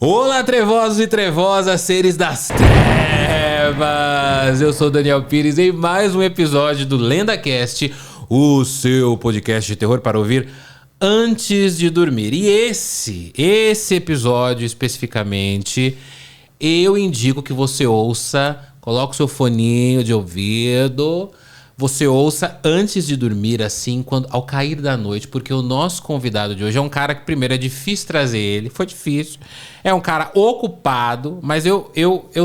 Olá, trevosos e trevosas, seres das trevas! Eu sou o Daniel Pires em mais um episódio do LendaCast, o seu podcast de terror para ouvir antes de dormir. E esse episódio especificamente, eu indico que você ouça, coloque o seu foninho de ouvido, você ouça antes de dormir, assim, ao cair da noite, porque o nosso convidado de hoje é um cara que, primeiro, é difícil trazer ele, foi difícil, é um cara ocupado, mas eu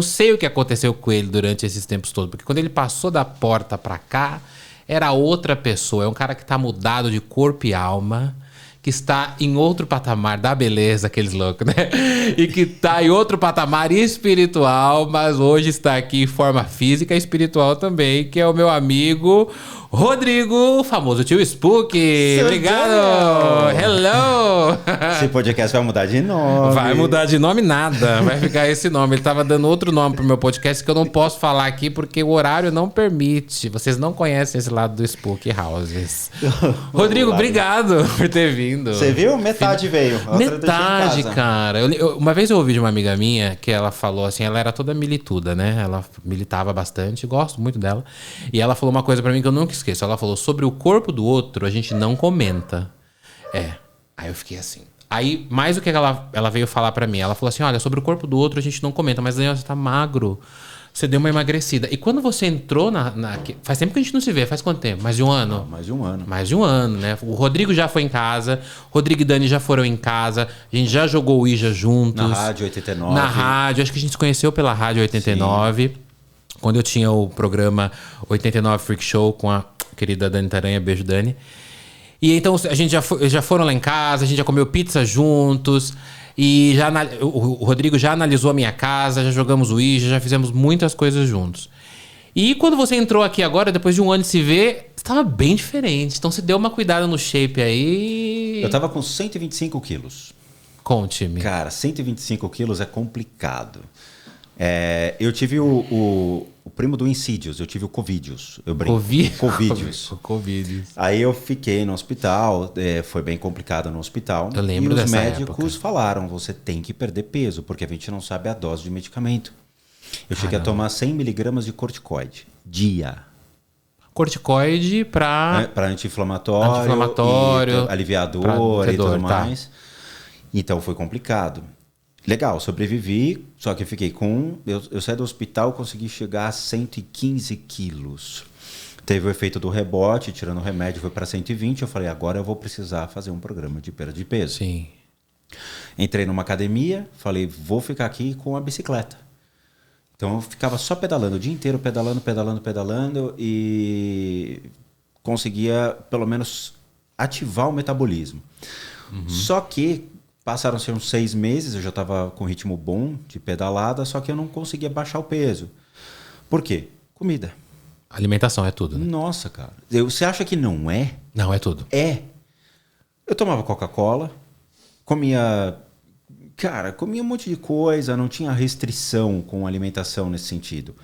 sei o que aconteceu com ele durante esses tempos todos, porque quando ele passou da porta pra cá, era outra pessoa, é um cara que tá mudado de corpo e alma, que está em outro patamar da beleza, aqueles loucos, né? E que está em outro patamar espiritual, mas hoje está aqui em forma física e espiritual também, que é o meu amigo Rodrigo, o famoso tio Spook. Seu Obrigado! Hello! Esse podcast vai mudar de nome. Vai mudar de nome nada, vai ficar esse nome. Ele tava dando outro nome pro meu podcast que eu não posso falar aqui porque o horário não permite. Vocês não conhecem esse lado do Spook Houses. Rodrigo, obrigado por ter vindo. Você viu? Metade veio. Metade, cara. Uma vez eu ouvi de uma amiga minha que ela falou assim, ela era toda milituda, né? Ela militava bastante, gosto muito dela. E ela falou uma coisa pra mim que eu nunca esqueço. Ela falou, sobre o corpo do outro, a gente não comenta. Aí eu fiquei assim. Aí, mais do que ela veio falar pra mim, ela falou assim, olha, sobre o corpo do outro a gente não comenta, mas Daniel, você tá magro. Você deu uma emagrecida. E quando você entrou faz tempo que a gente não se vê. Faz quanto tempo? Mais de um ano? Não, mais de um ano. Mais de um ano, né? O Rodrigo já foi em casa. Rodrigo e Dani já foram em casa. A gente já jogou o Ouija juntos. Na Rádio 89. Na rádio. Acho que a gente se conheceu pela Rádio 89. Sim. Quando eu tinha o programa 89 Freak Show com a querida Dani Taranha. Beijo, Dani. E então a gente já foram lá em casa. A gente já comeu pizza juntos. E o Rodrigo já analisou a minha casa, já jogamos o Ouija, já fizemos muitas coisas juntos. E quando você entrou aqui agora, depois de um ano de se ver, você tava bem diferente. Então você deu uma cuidada no shape aí. Eu tava com 125 quilos. Conte-me. Cara, 125 quilos é complicado. Eu tive o primo do Insidious, eu tive o Covidius. Covidius. Covidius. Aí eu fiquei no hospital, foi bem complicado no hospital. Eu lembro dessa época. E os médicos falaram, você tem que perder peso, porque a gente não sabe a dose de medicamento. Eu cheguei a tomar 100 miligramas de corticoide, dia. Corticoide para anti-inflamatório, aliviador e tudo mais. Então foi complicado. Legal, sobrevivi, só que fiquei eu saí do hospital, consegui chegar a 115 quilos. Teve o efeito do rebote, tirando o remédio, foi para 120. Eu falei, agora eu vou precisar fazer um programa de perda de peso. Sim. Entrei numa academia, falei, vou ficar aqui com a bicicleta. Então eu ficava só pedalando o dia inteiro, pedalando e conseguia pelo menos ativar o metabolismo. Uhum. Só que passaram-se uns 6 meses, eu já estava com ritmo bom de pedalada, só que eu não conseguia baixar o peso. Por quê? Comida. Alimentação é tudo, né? Nossa, cara. Você acha que não é? Não, é tudo. Eu tomava Coca-Cola, comia um monte de coisa, não tinha restrição com alimentação nesse sentido.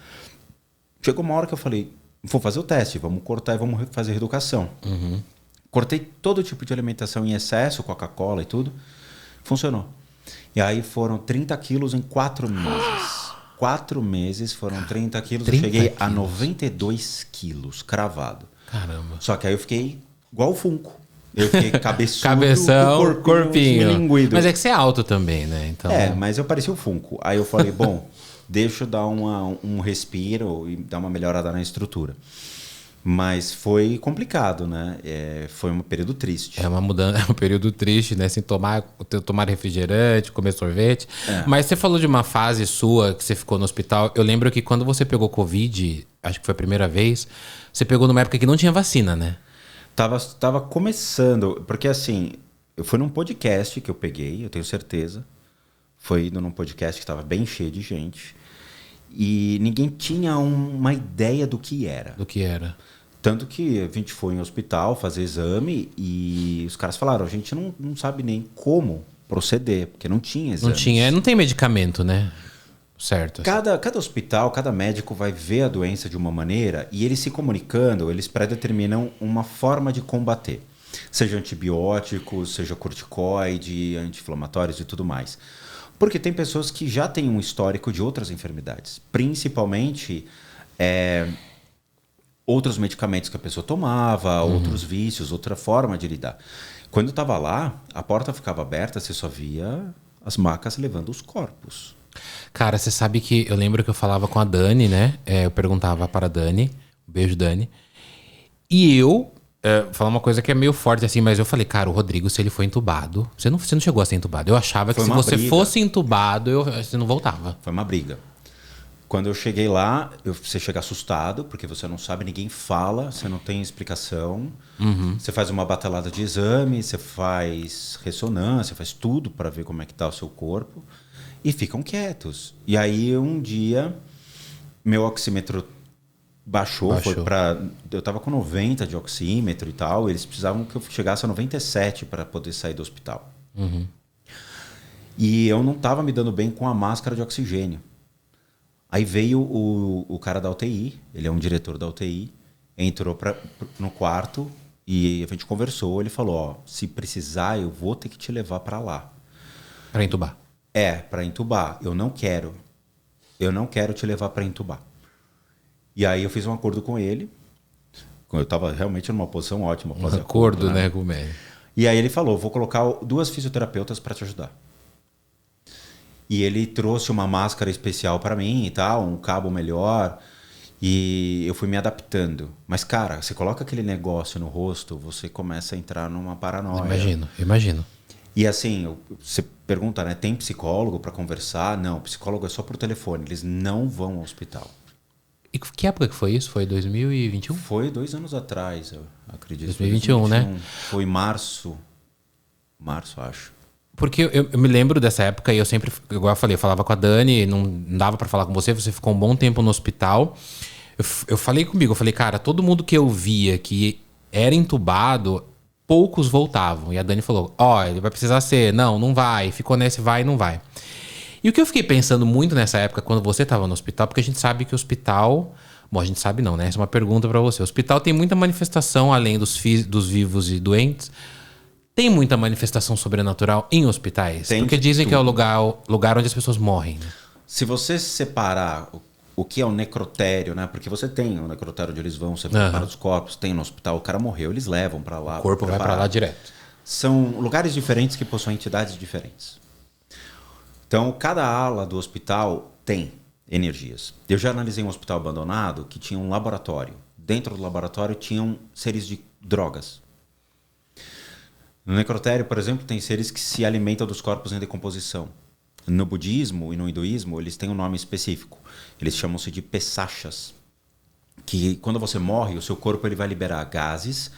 Chegou uma hora que eu falei, vou fazer o teste, vamos cortar e vamos fazer reeducação. Uhum. Cortei todo tipo de alimentação em excesso, Coca-Cola e tudo. Funcionou. E aí foram 30 quilos em 4 meses. 4 meses foram 30 quilos. 30 eu cheguei a 92 quilos, cravado. Caramba. Só que aí eu fiquei igual o Funko. Eu fiquei cabeçudo, cabeção, corpinho. Mas é que você é alto também, né? Então... mas eu parecia o Funko. Aí eu falei, bom, deixa eu dar um respiro e dar uma melhorada na estrutura. Mas foi complicado, né? Foi um período triste. É uma mudança, é um período triste, né? Sem tomar refrigerante, comer sorvete. Mas você falou de uma fase sua que você ficou no hospital. Eu lembro que quando você pegou Covid, acho que foi a primeira vez, você pegou numa época que não tinha vacina, né? Tava começando, porque assim, eu fui num podcast que eu peguei, eu tenho certeza. Foi num podcast que estava bem cheio de gente. E ninguém tinha uma ideia do que era. Tanto que a gente foi em hospital fazer exame e os caras falaram, a gente não sabe nem como proceder, porque não tinha exame. Não tem medicamento, né? Certo. Cada hospital, cada médico vai ver a doença de uma maneira e eles se comunicando, eles predeterminam uma forma de combater. Seja antibióticos, seja corticoide, anti-inflamatórios e tudo mais. Porque tem pessoas que já têm um histórico de outras enfermidades, principalmente outros medicamentos que a pessoa tomava, outros vícios, outra forma de lidar. Quando eu estava lá, a porta ficava aberta, você só via as macas levando os corpos. Cara, você sabe que eu lembro que eu falava com a Dani, né? Eu perguntava para a Dani, beijo Dani, e eu falar uma coisa que é meio forte assim, mas eu falei, cara, o Rodrigo, se ele foi entubado, você não chegou a ser entubado. Eu achava que se você fosse entubado, você não voltava. Foi uma briga. Quando eu cheguei lá, você chega assustado, porque você não sabe, ninguém fala, você não tem explicação. Você faz uma batelada de exame, você faz ressonância, faz tudo para ver como é que tá o seu corpo. E ficam quietos. E aí, um dia, meu oxímetro baixou. Foi para... Eu estava com 90 de oxímetro e tal. Eles precisavam que eu chegasse a 97 para poder sair do hospital. E eu não estava me dando bem com a máscara de oxigênio. Aí veio o cara da UTI, ele é um diretor da UTI, entrou no quarto e a gente conversou. Ele falou, ó, se precisar, eu vou ter que te levar para lá. Para entubar? Para entubar. Eu não quero te levar para entubar. E aí eu fiz um acordo com ele. Eu estava realmente numa posição ótima. Um acordo, né, com o médico. E aí ele falou, vou colocar 2 fisioterapeutas para te ajudar. E ele trouxe uma máscara especial para mim e tal, um cabo melhor. E eu fui me adaptando. Mas, cara, você coloca aquele negócio no rosto, você começa a entrar numa paranoia. Imagino. E assim, você pergunta, né? Tem psicólogo para conversar? Não, psicólogo é só por telefone. Eles não vão ao hospital. E que época que foi isso? Foi 2021? Foi 2 anos atrás, eu acredito. 2021, né? Foi março, acho. Porque eu me lembro dessa época e eu sempre, igual eu falei, eu falava com a Dani, não dava pra falar com você ficou um bom tempo no hospital. Eu falei comigo, eu falei, cara, todo mundo que eu via que era entubado, poucos voltavam. E a Dani falou, ele vai precisar ser, não vai, ficou nesse vai e não vai. E o que eu fiquei pensando muito nessa época, quando você estava no hospital, porque a gente sabe que o hospital... Bom, a gente sabe não, né? Essa é uma pergunta pra você. O hospital tem muita manifestação, além dos vivos e doentes. Tem muita manifestação sobrenatural em hospitais? Porque dizem que é o lugar onde as pessoas morrem. Né? Se você separar o que é o necrotério, né? Porque você tem o necrotério onde eles vão, você prepara os corpos, tem no hospital, o cara morreu, eles levam para lá. O corpo vai para lá direto. São lugares diferentes que possuem entidades diferentes. Então, cada ala do hospital tem energias. Eu já analisei um hospital abandonado que tinha um laboratório. Dentro do laboratório tinham seres de drogas. No necrotério, por exemplo, tem seres que se alimentam dos corpos em decomposição. No budismo e no hinduísmo, eles têm um nome específico. Eles chamam-se de pesachas. Que quando você morre, o seu corpo ele vai liberar gases,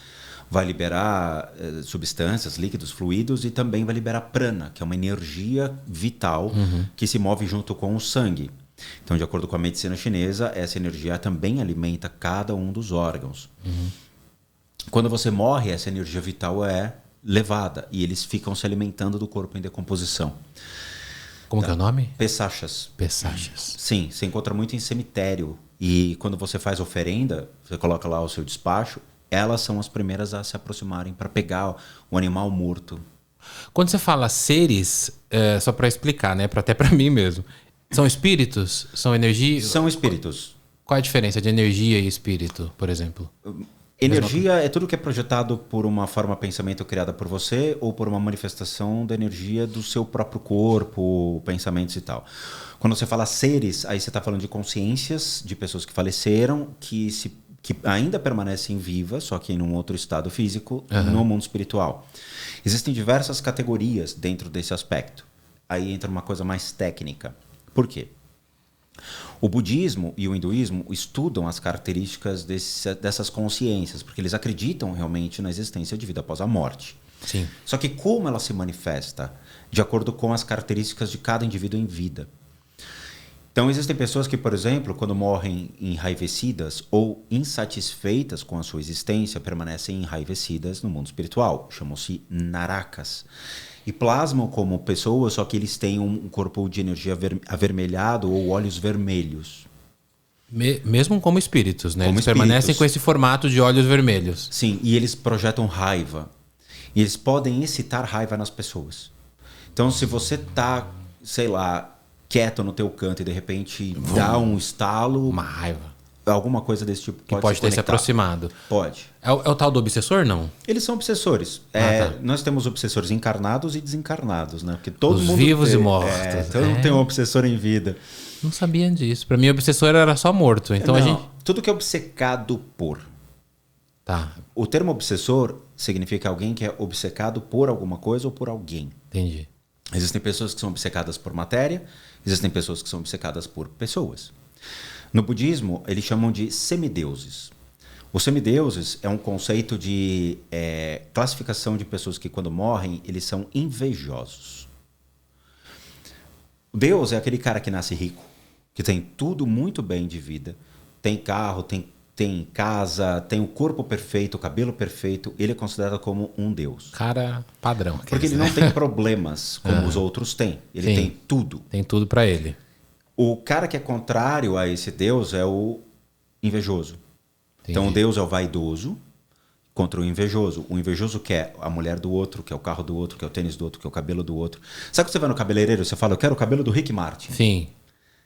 vai liberar substâncias, líquidos, fluidos e também vai liberar prana, que é uma energia vital que se move junto com o sangue. Então, de acordo com a medicina chinesa, essa energia também alimenta cada um dos órgãos. Quando você morre, essa energia vital é levada e eles ficam se alimentando do corpo em decomposição. Como que é o nome? Pesachas. Pesachas. Sim, você encontra muito em cemitério. E quando você faz oferenda, você coloca lá o seu despacho, elas são as primeiras a se aproximarem para pegar o animal morto. Quando você fala seres, só para explicar, né? Até para mim mesmo. São espíritos? São energia? São espíritos. Qual é a diferença de energia e espírito, por exemplo? Energia é tudo que é projetado por uma forma de pensamento criada por você ou por uma manifestação da energia do seu próprio corpo, pensamentos e tal. Quando você fala seres, aí você está falando de consciências de pessoas que faleceram, que ainda permanecem vivas, só que em um outro estado físico, no mundo espiritual. Existem diversas categorias dentro desse aspecto. Aí entra uma coisa mais técnica. Por quê? O budismo e o hinduísmo estudam as características dessas consciências, porque eles acreditam realmente na existência de vida após a morte. Sim. Só que como ela se manifesta? De acordo com as características de cada indivíduo em vida. Então, existem pessoas que, por exemplo, quando morrem enraivecidas ou insatisfeitas com a sua existência, permanecem enraivecidas no mundo espiritual. Chamam-se narakas. E plasmam como pessoas, só que eles têm um corpo de energia avermelhado ou olhos vermelhos. Mesmo como espíritos, né? Como eles permanecem com esse formato de olhos vermelhos. Sim, e eles projetam raiva. E eles podem excitar raiva nas pessoas. Então, se você está sei lá, quieto no teu canto e de repente dá um estalo, Uma raiva. alguma coisa desse tipo Que pode ter se aproximado. Pode. É o tal do obsessor, não? Eles são obsessores. Tá. Nós temos obsessores encarnados e desencarnados, né? Porque todo Os mundo vivos tem, e mortos. todo mundo tem um obsessor em vida. Não sabia disso. Pra mim, obsessor era só morto. Então Não, a gente... tudo que é obcecado por. Tá, O termo obsessor significa alguém que é obcecado por alguma coisa ou por alguém. entendi. Existem pessoas que são obcecadas por matéria, existem pessoas que são obcecadas por pessoas. No budismo, eles chamam de semideuses. Os semideuses é um conceito de classificação de pessoas que, quando morrem, eles são invejosos. O Deus é aquele cara que nasce rico, que tem tudo muito bem de vida, tem carro, tem casa, tem o corpo perfeito, o cabelo perfeito. Ele é considerado como um Deus. Cara padrão. Porque ele não tem problemas como os outros têm. Ele Sim. tem tudo. Tem tudo pra ele. O cara que é contrário a esse Deus é o invejoso. Entendi. Então o Deus é o vaidoso contra o invejoso. O invejoso quer a mulher do outro, quer o carro do outro, quer o tênis do outro, quer o cabelo do outro. Sabe que você vai no cabeleireiro e você fala, eu quero o cabelo do Rick Martin? Sim.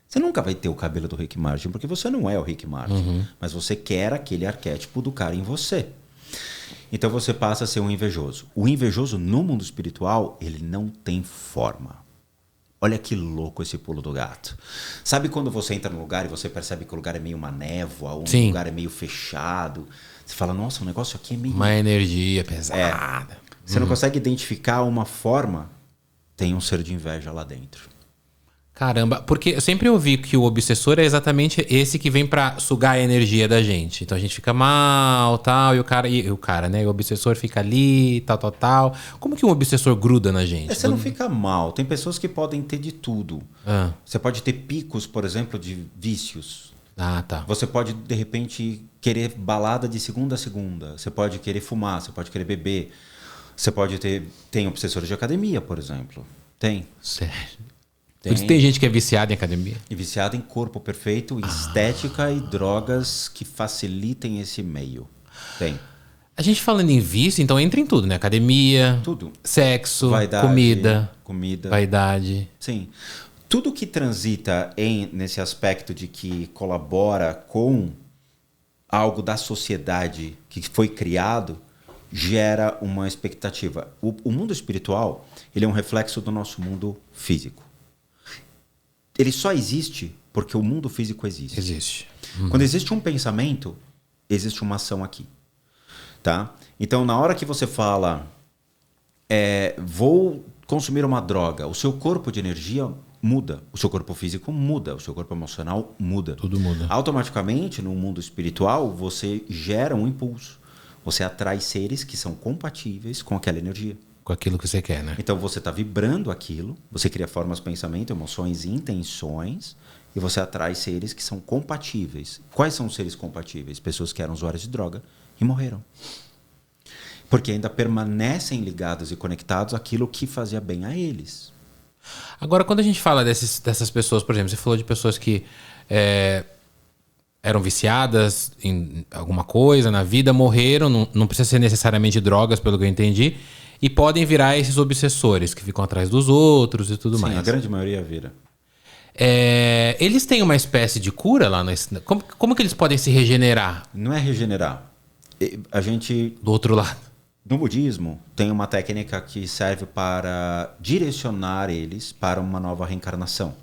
Você nunca vai ter o cabelo do Rick Martin, porque você não é o Rick Martin. Mas você quer aquele arquétipo do cara em você. Então você passa a ser um invejoso. O invejoso no mundo espiritual, ele não tem forma. Olha que louco esse pulo do gato. Sabe quando você entra num lugar e você percebe que o lugar é meio uma névoa, ou um lugar é meio fechado? Você fala, nossa, o negócio aqui é meio... Uma energia pesada. Você não consegue identificar uma forma, tem um ser de inveja lá dentro. Caramba, porque eu sempre ouvi que o obsessor é exatamente esse que vem pra sugar a energia da gente. Então a gente fica mal, tal, e o cara, né? O obsessor fica ali, tal. Como que um obsessor gruda na gente? Você não fica mal. Tem pessoas que podem ter de tudo. Você pode ter picos, por exemplo, de vícios. Ah, tá. Você pode, de repente, querer balada de segunda a segunda. Você pode querer fumar, você pode querer beber. Você pode ter... Tem obsessores de academia, por exemplo. Tem. Sério. Por isso tem gente que é viciada em academia. E viciado em corpo perfeito, estética e drogas que facilitem esse meio. Tem. A gente falando em vício, então entra em tudo, né? Academia, Tudo. Sexo, Vaidade, comida, vaidade. Sim. Tudo que transita nesse aspecto de que colabora com algo da sociedade que foi criado, gera uma expectativa. O mundo espiritual, ele é um reflexo do nosso mundo físico. Ele só existe porque o mundo físico existe. Existe. Quando existe um pensamento, existe uma ação aqui. Tá? Então, na hora que você fala, vou consumir uma droga, o seu corpo de energia muda, o seu corpo físico muda, o seu corpo emocional muda. Tudo muda. Automaticamente, no mundo espiritual, você gera um impulso. Você atrai seres que são compatíveis com aquela energia. Com aquilo que você quer, né? Então você está vibrando aquilo, você cria formas, pensamento, emoções e intenções, e você atrai seres que são compatíveis. Quais são os seres compatíveis? Pessoas que eram usuários de droga e morreram. Porque ainda permanecem ligados e conectados àquilo que fazia bem a eles. Agora, quando a gente fala dessas pessoas, por exemplo, você falou de pessoas que eram viciadas em alguma coisa na vida, morreram, não precisa ser necessariamente drogas, pelo que eu entendi, e podem virar esses obsessores que ficam atrás dos outros e tudo mais. Sim, a grande maioria vira. Eles têm uma espécie de cura lá? Como que eles podem se regenerar? Não é regenerar. A gente, Do outro lado. no budismo, tem uma técnica que serve para direcionar eles para uma nova reencarnação.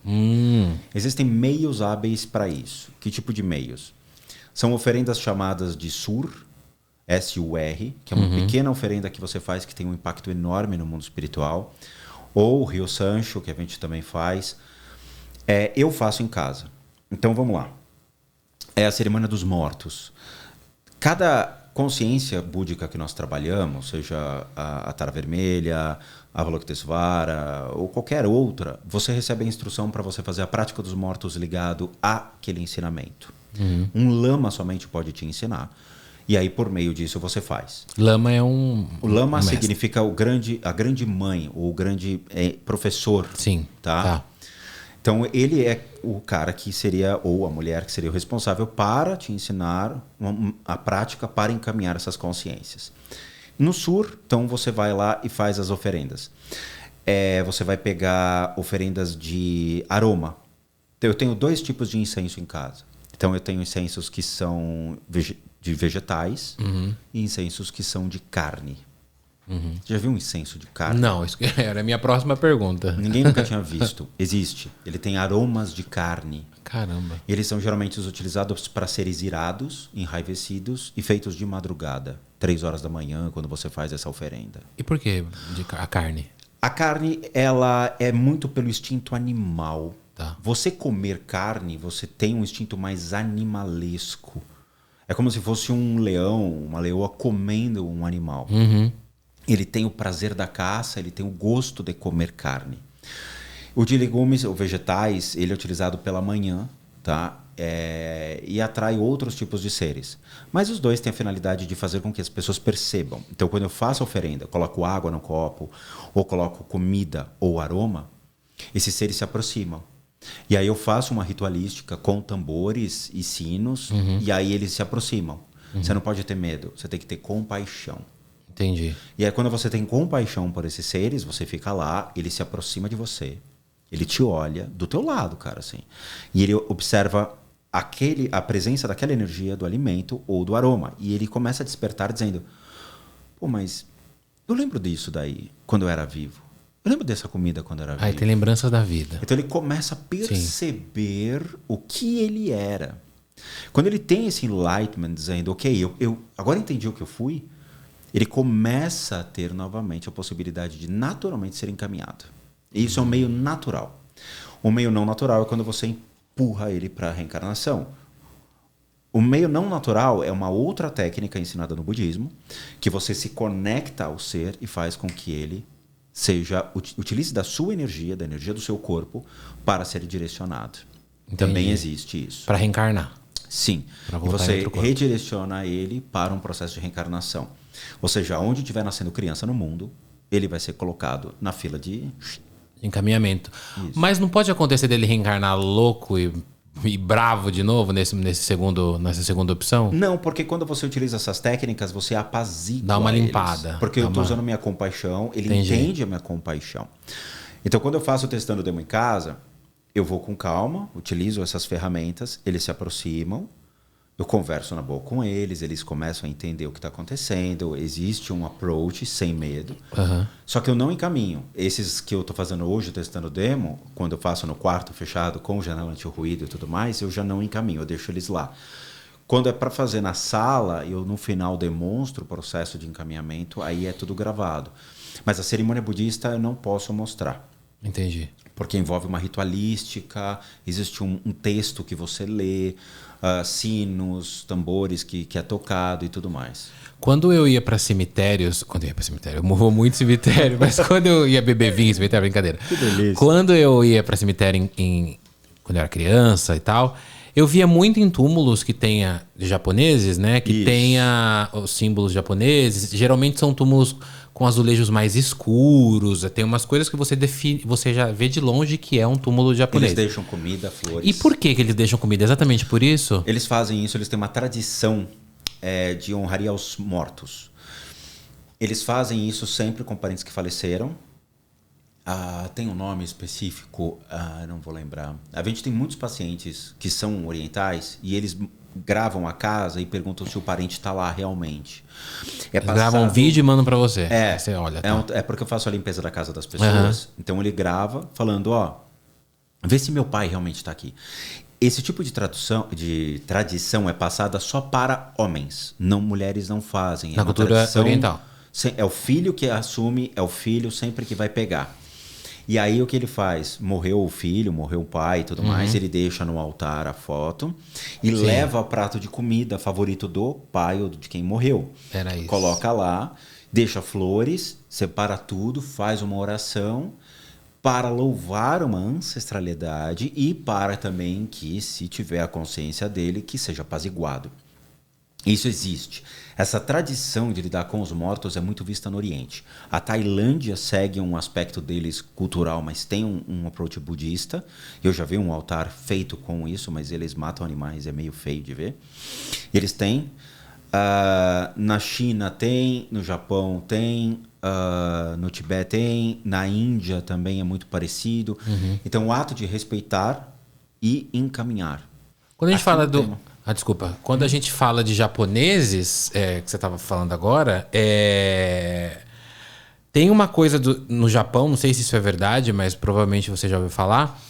Existem meios hábeis para isso. Que tipo de meios? São oferendas chamadas de sur, S-U-R, que é uma pequena oferenda que você faz que tem um impacto enorme no mundo espiritual. Ou Rio Sancho, que a gente também faz. Eu faço em casa. Então vamos lá. É a cerimônia dos mortos. Cada consciência búdica que nós trabalhamos, seja a Tara Vermelha, a Avalokitesvara ou qualquer outra, você recebe a instrução para você fazer a prática dos mortos ligado àquele ensinamento. Um lama somente pode te ensinar. E aí, por meio disso, você faz. Lama é um... O lama um significa a grande mãe, ou o grande professor. Sim, Tá? Então, ele é o cara que seria, ou a mulher que seria o responsável para te ensinar a prática para encaminhar essas consciências. No sur, então, você vai lá e faz as oferendas. você vai pegar oferendas de aroma. Então, eu tenho 2 tipos de incenso em casa. Então, eu tenho incensos que são de vegetais e incensos que são de carne. Você já viu um incenso de carne? Não, isso era a minha próxima pergunta. Ninguém nunca tinha visto. Existe. Ele tem aromas de carne. Caramba. Eles são geralmente utilizados para seres irados, enraivecidos e feitos de madrugada, 3 horas da manhã, quando você faz essa oferenda. E por que a carne? A carne, ela é muito pelo instinto animal. Tá. Você comer carne, você tem um instinto mais animalesco. É como se fosse um leão, uma leoa comendo um animal. Ele tem o prazer da caça, ele tem o gosto de comer carne. O de legumes ou vegetais, ele é utilizado pela manhã, tá? E atrai outros tipos de seres. Mas os dois têm a finalidade de fazer com que as pessoas percebam. Então, quando eu faço a oferenda, coloco água no copo, ou coloco comida ou aroma, esses seres se aproximam. E aí eu faço uma ritualística com tambores e sinos, e aí eles se aproximam. Você não pode ter medo, você tem que ter compaixão. Entendi. E aí quando você tem compaixão por esses seres, você fica lá, ele se aproxima de você. Ele te olha do teu lado, cara, assim. E ele observa a presença daquela energia do alimento ou do aroma. E ele começa a despertar dizendo, pô, mas eu lembro disso daí quando eu era vivo. Eu lembro dessa comida quando eu era vivo. Aí tem lembranças da vida. Então ele começa a perceber o que ele era. Quando ele tem esse enlightenment dizendo, ok, eu agora entendi o que eu fui, ele começa a ter novamente a possibilidade de naturalmente ser encaminhado. E isso é um meio natural. O meio não natural é quando você empurra ele para a reencarnação. O meio não natural é uma outra técnica ensinada no budismo, que você se conecta ao ser e faz com que ele utilize da sua energia, da energia do seu corpo, para ser direcionado. Entendi. Também existe isso. Para reencarnar. Sim. Pra E voltar em você outro corpo. redireciona ele para um processo de reencarnação. Ou seja, onde estiver nascendo criança no mundo, ele vai ser colocado na fila de Encaminhamento. Isso. Mas não pode acontecer dele reencarnar louco e bravo de novo nessa segunda opção? Não, porque quando você utiliza essas técnicas, você apazigua Dá uma eles. limpada. Porque eu estou usando minha compaixão, ele Entendi. entende a minha compaixão. Então, quando eu faço o testando demo em casa, eu vou com calma, utilizo essas ferramentas, eles se aproximam, eu converso na boa com eles, eles começam a entender o que está acontecendo, existe um approach sem medo. Só que eu não encaminho. Esses que eu estou fazendo hoje, testando demo, quando eu faço no quarto fechado, com janela anti-ruído e tudo mais, eu já não encaminho, eu deixo eles lá. Quando é para fazer na sala, eu no final demonstro o processo de encaminhamento, aí é tudo gravado. Mas a cerimônia budista eu não posso mostrar. Entendi. Porque envolve uma ritualística, existe um texto que você lê, sinos, tambores que é tocado e tudo mais. Quando eu ia para cemitérios... eu vou muito em cemitério, mas quando eu ia beber vinho em cemitério, brincadeira. Que delícia. Quando eu ia para cemitério quando eu era criança e tal, eu via muito em túmulos que tenha de japoneses, né? Que Isso. tenha os símbolos japoneses. Geralmente são túmulos com azulejos mais escuros. Tem umas coisas que você já vê de longe que é um túmulo japonês. Eles deixam comida, flores. E por que eles deixam comida? Exatamente por isso? Eles fazem isso, eles têm uma tradição de honraria aos mortos. Eles fazem isso sempre com parentes que faleceram. Tem um nome específico, não vou lembrar. A gente tem muitos pacientes que são orientais e eles gravam a casa e perguntam se o parente está lá realmente. Gravam um vídeo e mandam para você. Você olha. É porque eu faço a limpeza da casa das pessoas. Então ele grava falando, vê se meu pai realmente está aqui. Esse tipo de tradição é passada só para homens. Não, mulheres não fazem. Na cultura oriental. É o filho que assume, é o filho sempre que vai pegar. E aí o que ele faz? Morreu o filho, morreu o pai e tudo mais, ele deixa no altar a foto e leva o prato de comida favorito do pai ou de quem morreu. Era isso. Coloca lá, deixa flores, separa tudo, faz uma oração para louvar uma ancestralidade e para também que, se tiver a consciência dele, que seja apaziguado. Isso existe. Essa tradição de lidar com os mortos é muito vista no Oriente. A Tailândia segue um aspecto deles cultural, mas tem um approach budista. Eu já vi um altar feito com isso, mas eles matam animais, é meio feio de ver. Eles têm. Na China tem, no Japão tem, no Tibete tem, na Índia também é muito parecido. Então, o ato de respeitar e encaminhar. Quando a gente Aqui fala não do... tem. desculpa. Quando a gente fala de japoneses, que você estava falando agora, tem uma coisa no Japão, não sei se isso é verdade, mas provavelmente você já ouviu falar,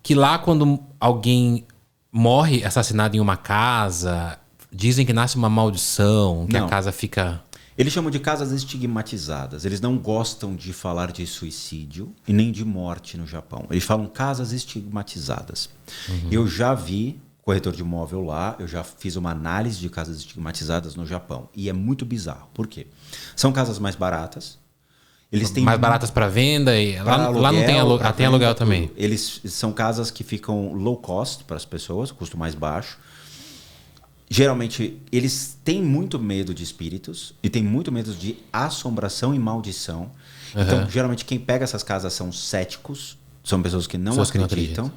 que lá quando alguém morre assassinado em uma casa, dizem que nasce uma maldição, que a Não. casa fica... Eles chamam de casas estigmatizadas. Eles não gostam de falar de suicídio e nem de morte no Japão. Eles falam casas estigmatizadas. Eu já vi corretor de imóvel lá, eu já fiz uma análise de casas estigmatizadas no Japão. E é muito bizarro. Por quê? São casas mais baratas. Eles têm mais baratas para venda e lá aluguel, não tem aluguel, tem aluguel também. Eles são casas que ficam low cost para as pessoas, custo mais baixo. Geralmente, eles têm muito medo de espíritos e têm muito medo de assombração e maldição. Então, geralmente, quem pega essas casas são céticos, são pessoas que não acreditam.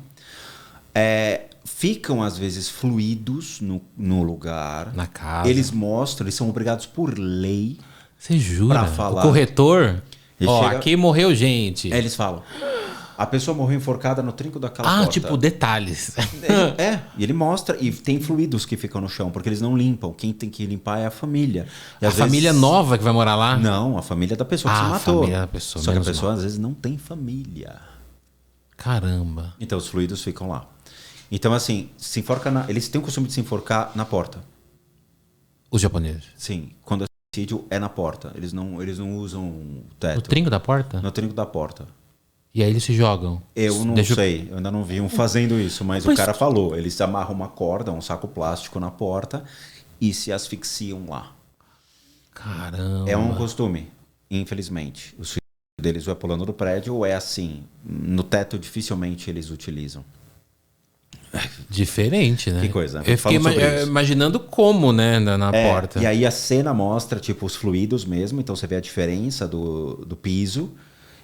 Ficam, às vezes, fluidos no lugar. Na casa. Eles mostram, eles são obrigados por lei. Você jura? Pra falar. O corretor... Ele chega- aqui morreu gente. Eles falam, a pessoa morreu enforcada no trinco daquela porta. Tipo, detalhes. E ele mostra, e tem fluidos que ficam no chão, porque eles não limpam. Quem tem que limpar é a família. E A às família vezes- nova que vai morar lá? Não, a família da pessoa que se A matou. família da pessoa, Só que a menos pessoa mal. às vezes não tem família. Caramba. Então os fluidos ficam lá. Então assim, se enforca eles têm o costume de se enforcar na porta. Os japoneses. Sim, quando é suicídio é na porta. Eles não usam o teto. No trinco da porta? No trinco da porta. E aí eles se jogam. Eu não Deixa sei, eu ainda não vi um fazendo isso, mas Mas- o cara falou, eles amarram uma corda, um saco plástico na porta e se asfixiam lá. Caramba. É um costume, infelizmente. O suicídio deles ou é pulando do prédio ou é assim. No teto dificilmente eles utilizam. Diferente, né? Que coisa. Eu fiquei Fala sobre isso. imaginando como, né? Na porta. E aí a cena mostra tipo os fluidos mesmo, então você vê a diferença do piso.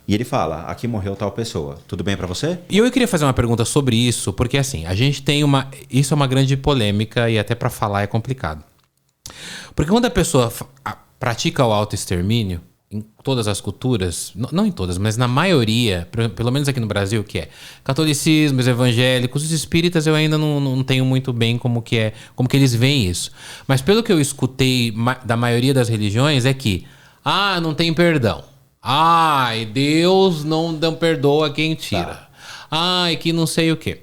E ele fala, aqui morreu tal pessoa. Tudo bem pra você? E eu queria fazer uma pergunta sobre isso, porque assim, a gente tem uma... Isso é uma grande polêmica e até pra falar é complicado. Porque quando a pessoa pratica o autoextermínio, em todas as culturas, não em todas, mas na maioria, pelo menos aqui no Brasil, que é catolicismo, os evangélicos, os espíritas, eu ainda não tenho muito bem como que eles veem isso. Mas pelo que eu escutei da maioria das religiões é que, não tem perdão. Ai, Deus não perdoa quem tira. Ai, que não sei o quê.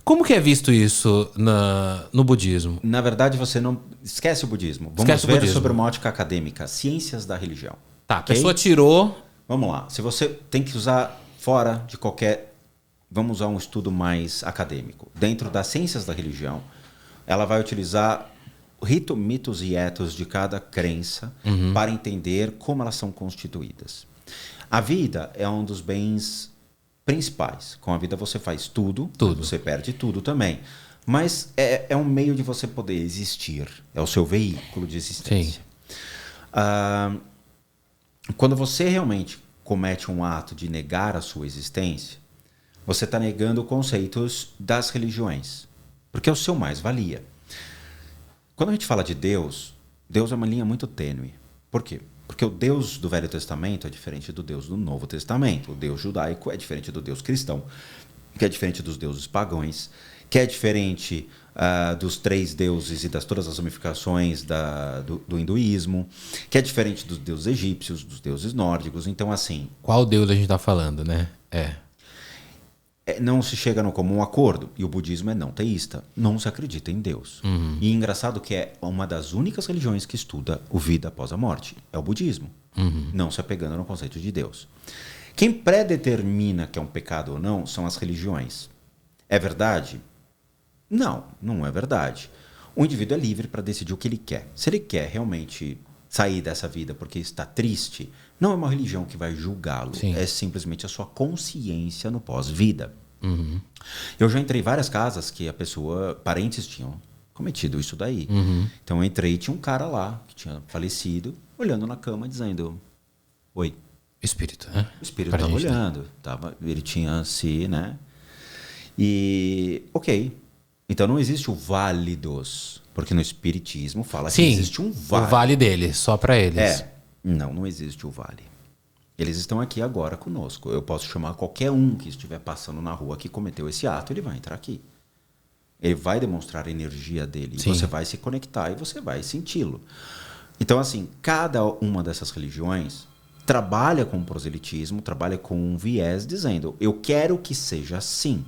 Como que é visto isso no budismo? Na verdade, você não... Esquece o budismo. Vamos Esquece o ver budismo. sobre uma ótica acadêmica. Ciências da religião. Tá, a Ok? pessoa tirou... Vamos lá. Se você tem que usar fora de qualquer... Vamos usar um estudo mais acadêmico. Dentro das ciências da religião, ela vai utilizar rito, mitos e etos de cada crença para entender como elas são constituídas. A vida é um dos bens principais. Com a vida você faz tudo. Você perde tudo também. Mas é um meio de você poder existir. É o seu veículo de existência. Quando você realmente comete um ato de negar a sua existência, você está negando conceitos das religiões. Porque é o seu mais-valia. Quando a gente fala de Deus, Deus é uma linha muito tênue. Por quê? Porque o Deus do Velho Testamento é diferente do Deus do Novo Testamento. O Deus judaico é diferente do Deus cristão, que é diferente dos deuses pagãos, que é diferente dos 3 deuses e das todas as ramificações do hinduísmo, que é diferente dos deuses egípcios, dos deuses nórdicos. Então, assim... Qual Deus a gente tá falando, né? Não se chega no comum acordo. E o budismo é não teísta. Não se acredita em Deus. E engraçado que é uma das únicas religiões que estuda o vida após a morte. É o budismo. Não se apegando no conceito de Deus. Quem predetermina que é um pecado ou não são as religiões. É verdade? Não, não é verdade. O indivíduo é livre para decidir o que ele quer. Se ele quer realmente sair dessa vida porque está triste, não é uma religião que vai julgá-lo. Sim. É simplesmente a sua consciência no pós-vida. Eu já entrei em várias casas que a pessoa, parentes tinham cometido isso daí. Então eu entrei e tinha um cara lá que tinha falecido, olhando na cama dizendo: oi. Espírito, né? O espírito Pra estava gente, né? olhando. Ele tinha se, né? E, ok. Então não existe o Vale dos, porque no Espiritismo fala que Sim, existe um vale. o vale deles, só pra eles. Não existe o vale. Eles estão aqui agora conosco. Eu posso chamar qualquer um que estiver passando na rua que cometeu esse ato, ele vai entrar aqui. Ele vai demonstrar a energia dele. Sim. E você vai se conectar e você vai senti-lo. Então, assim, cada uma dessas religiões trabalha com proselitismo, trabalha com um viés dizendo: eu quero que seja assim.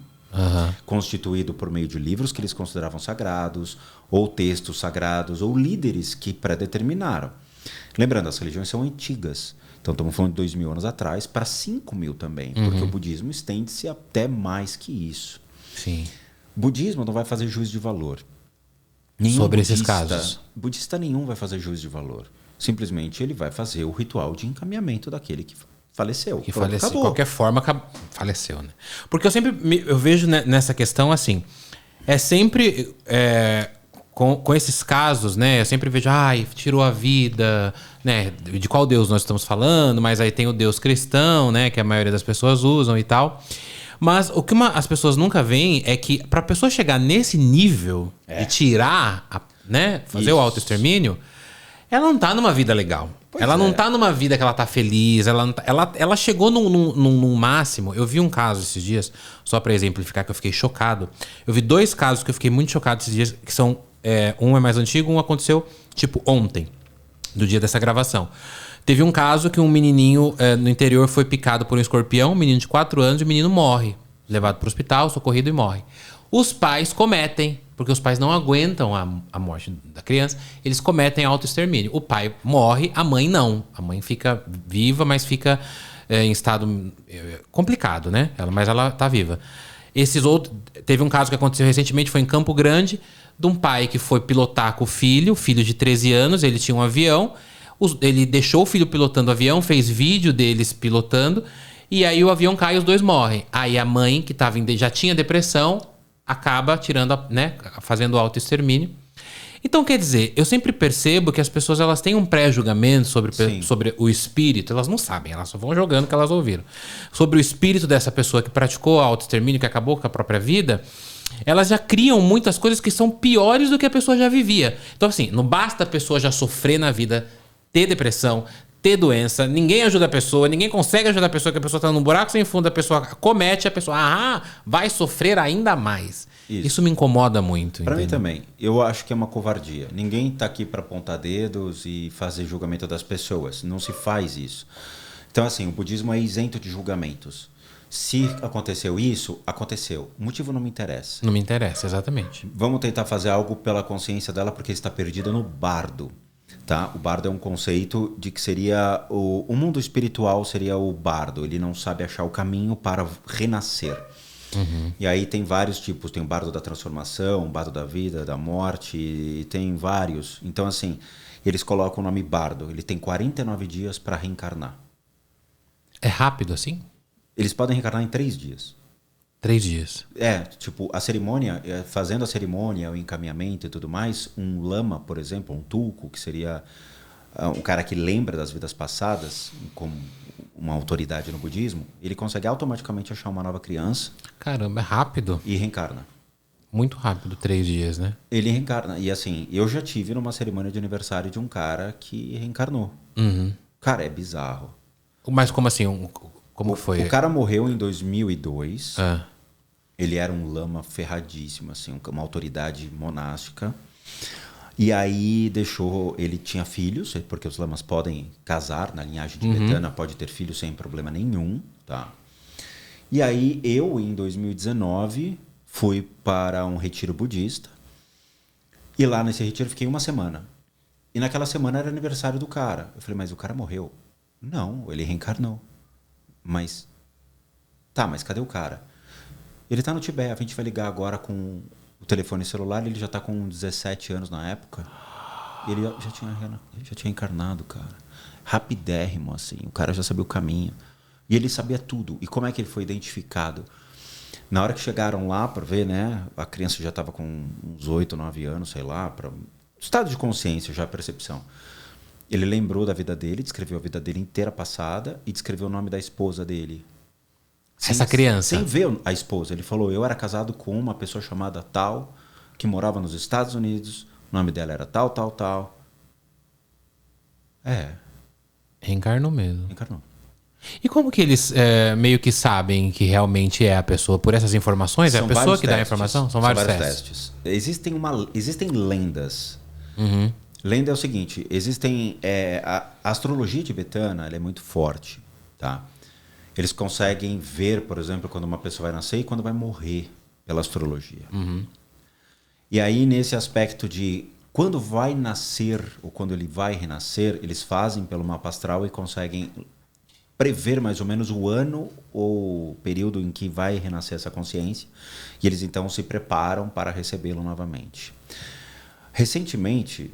Constituído por meio de livros que eles consideravam sagrados, ou textos sagrados, ou líderes que predeterminaram. Lembrando, as religiões são antigas. Então, estamos falando de 2.000 anos atrás para 5.000 também, porque o budismo estende-se até mais que isso. Sim. O budismo não vai fazer juízo de valor. Sobre esses casos. Budista nenhum vai fazer juízo de valor. Simplesmente ele vai fazer o ritual de encaminhamento daquele que faleceu. Que Pronto, faleceu. De acabou. qualquer forma, faleceu, né? Porque eu sempre eu vejo nessa questão assim, é sempre com esses casos, né? Eu sempre vejo, tirou a vida, né? De qual Deus nós estamos falando? Mas aí tem o Deus cristão, né? Que a maioria das pessoas usam e tal. Mas o que as pessoas nunca veem é que para a pessoa chegar nesse nível de tirar, né? Fazer o autoextermínio, ela não tá numa vida legal. Ela não tá numa vida que ela tá feliz. Ela chegou num máximo. Eu vi um caso esses dias, só pra exemplificar, que eu fiquei chocado. Eu vi 2 casos que eu fiquei muito chocado esses dias, que são... um é mais antigo, um aconteceu, tipo, ontem, do dia dessa gravação. Teve um caso que um menininho no interior foi picado por um escorpião, um menino de 4 anos, e o menino morre. Levado pro hospital, socorrido e morre. Os pais cometem, porque os pais não aguentam a morte da criança, eles cometem autoextermínio. O pai morre, a mãe não. A mãe fica viva, mas fica em estado complicado, né? Mas ela tá viva. Teve um caso que aconteceu recentemente, foi em Campo Grande, de um pai que foi pilotar com o filho de 13 anos, ele tinha um avião, ele deixou o filho pilotando o avião, fez vídeo deles pilotando, e aí o avião cai e os 2 morrem. Aí a mãe, que já tinha depressão, acaba fazendo autoextermínio. Então, quer dizer, eu sempre percebo que as pessoas elas têm um pré-julgamento sobre o espírito. Elas não sabem, elas só vão jogando o que elas ouviram. Sobre o espírito dessa pessoa que praticou autoextermínio, que acabou com a própria vida, elas já criam muitas coisas que são piores do que a pessoa já vivia. Então, assim, não basta a pessoa já sofrer na vida, ter depressão, ter doença, ninguém ajuda a pessoa, ninguém consegue ajudar a pessoa, que a pessoa está num buraco sem fundo, a pessoa comete, a pessoa vai sofrer ainda mais. Isso me incomoda muito. Para mim também. Eu acho que é uma covardia. Ninguém está aqui para apontar dedos e fazer julgamento das pessoas. Não se faz isso. Então, assim, o budismo é isento de julgamentos. Se aconteceu isso, aconteceu. O motivo não me interessa. Não me interessa, exatamente. Vamos tentar fazer algo pela consciência dela, porque está perdida no bardo. Tá? O bardo é um conceito de que seria o mundo espiritual seria o bardo. Ele não sabe achar o caminho para renascer. E aí tem vários tipos. Tem o bardo da transformação, o bardo da vida, da morte, e tem vários. Então, assim, eles colocam o nome bardo. Ele tem 49 dias para reencarnar. É rápido assim? Eles podem reencarnar em 3 dias. 3 dias. Tipo, a cerimônia, fazendo a cerimônia, o encaminhamento e tudo mais, um lama, por exemplo, um tulku, que seria um cara que lembra das vidas passadas, como uma autoridade no budismo, ele consegue automaticamente achar uma nova criança. Caramba, é rápido. E reencarna. Muito rápido, 3 dias, né? Ele reencarna. E assim, eu já tive numa cerimônia de aniversário de um cara que reencarnou. Cara, é bizarro. Mas como assim? Como foi? O cara morreu em 2002. Ele era um lama ferradíssimo, assim, uma autoridade monástica. E aí ele tinha filhos, porque os lamas podem casar na linhagem tibetana, pode ter filhos sem problema nenhum, tá? E aí eu, em 2019, fui para um retiro budista. E lá nesse retiro eu fiquei 1 semana. E naquela semana era aniversário do cara. Eu falei, mas o cara morreu? Não, ele reencarnou. Mas cadê o cara? Ele tá no Tibete, a gente vai ligar agora com o telefone celular, ele já tá com 17 anos na época. E ele já tinha encarnado, cara. Rapidérrimo, assim. O cara já sabia o caminho. E ele sabia tudo. E como é que ele foi identificado? Na hora que chegaram lá para ver, né? A criança já estava com uns 8, 9 anos, sei lá. Estado de consciência, já a percepção. Ele lembrou da vida dele, descreveu a vida dele inteira passada e descreveu o nome da esposa dele. Essa criança? Sem ver a esposa. Ele falou, eu era casado com uma pessoa chamada tal, que morava nos Estados Unidos, o nome dela era tal, tal, tal. Reencarnou mesmo. Encarnou. E como que eles meio que sabem que realmente é a pessoa? Por essas informações? É a pessoa que dá a informação? São vários testes. Existem lendas. Uhum. Lenda é o seguinte, a astrologia tibetana, ela é muito forte, tá? Eles conseguem ver, por exemplo, quando uma pessoa vai nascer e quando vai morrer pela astrologia. Uhum. E aí, nesse aspecto de quando vai nascer ou quando ele vai renascer, eles fazem pelo mapa astral e conseguem prever mais ou menos o ano ou o período em que vai renascer essa consciência. E eles então se preparam para recebê-lo novamente. Recentemente,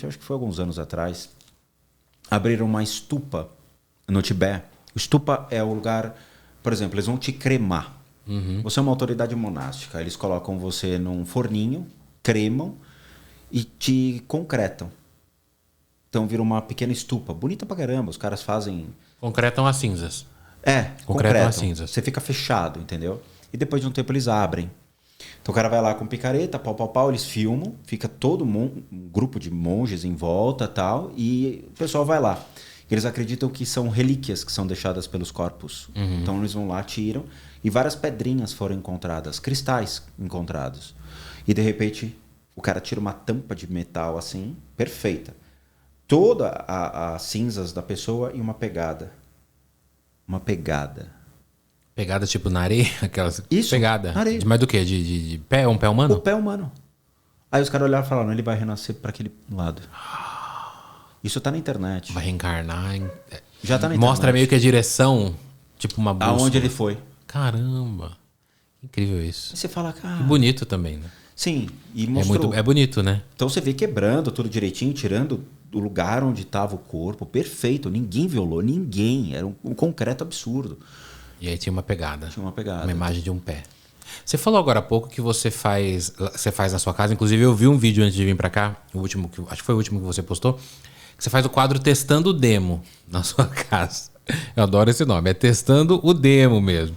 acho que foi alguns anos atrás, abriram uma stupa no Tibete. O stupa é o lugar, por exemplo, eles vão te cremar. Uhum. Você é uma autoridade monástica, eles colocam você num forninho, cremam e te concretam. Então vira uma pequena estupa, bonita pra caramba, os caras fazem... Concretam as cinzas. Concretam as cinzas. Você fica fechado, entendeu? E depois de um tempo eles abrem. Então o cara vai lá com picareta, pau, eles filmam, fica todo um grupo de monges em volta e tal, e o pessoal vai lá. Eles acreditam que são relíquias que são deixadas pelos corpos. Uhum. Então eles vão lá, tiram, e várias pedrinhas foram encontradas, cristais encontrados. E de repente o cara tira uma tampa de metal assim, perfeita. Todas as cinzas da pessoa e uma pegada. Uma pegada. Pegada tipo na areia? Aquelas... Isso, Pegada. na areia. Mas do quê? De pé? Um pé humano? O pé humano. Aí os caras olharam e falaram, ele vai renascer para aquele lado. Isso tá na internet. Vai reencarnar. Já tá na internet. Mostra meio que a direção, tipo uma bússola. Aonde ele foi. Caramba. Incrível isso. Aí você fala, cara... E bonito também, né? Sim, e mostrou. É bonito, né? Então você vê quebrando tudo direitinho, tirando do lugar onde estava o corpo. Perfeito, ninguém violou, ninguém. Era um concreto absurdo. E aí tinha uma pegada. Tinha uma pegada. Uma imagem de um pé. Você falou agora há pouco que você faz na sua casa. Inclusive eu vi um vídeo antes de vir pra cá, acho que foi o último que você postou, que você faz o quadro Testando o Demo na sua casa. Eu adoro esse nome, é Testando o Demo mesmo.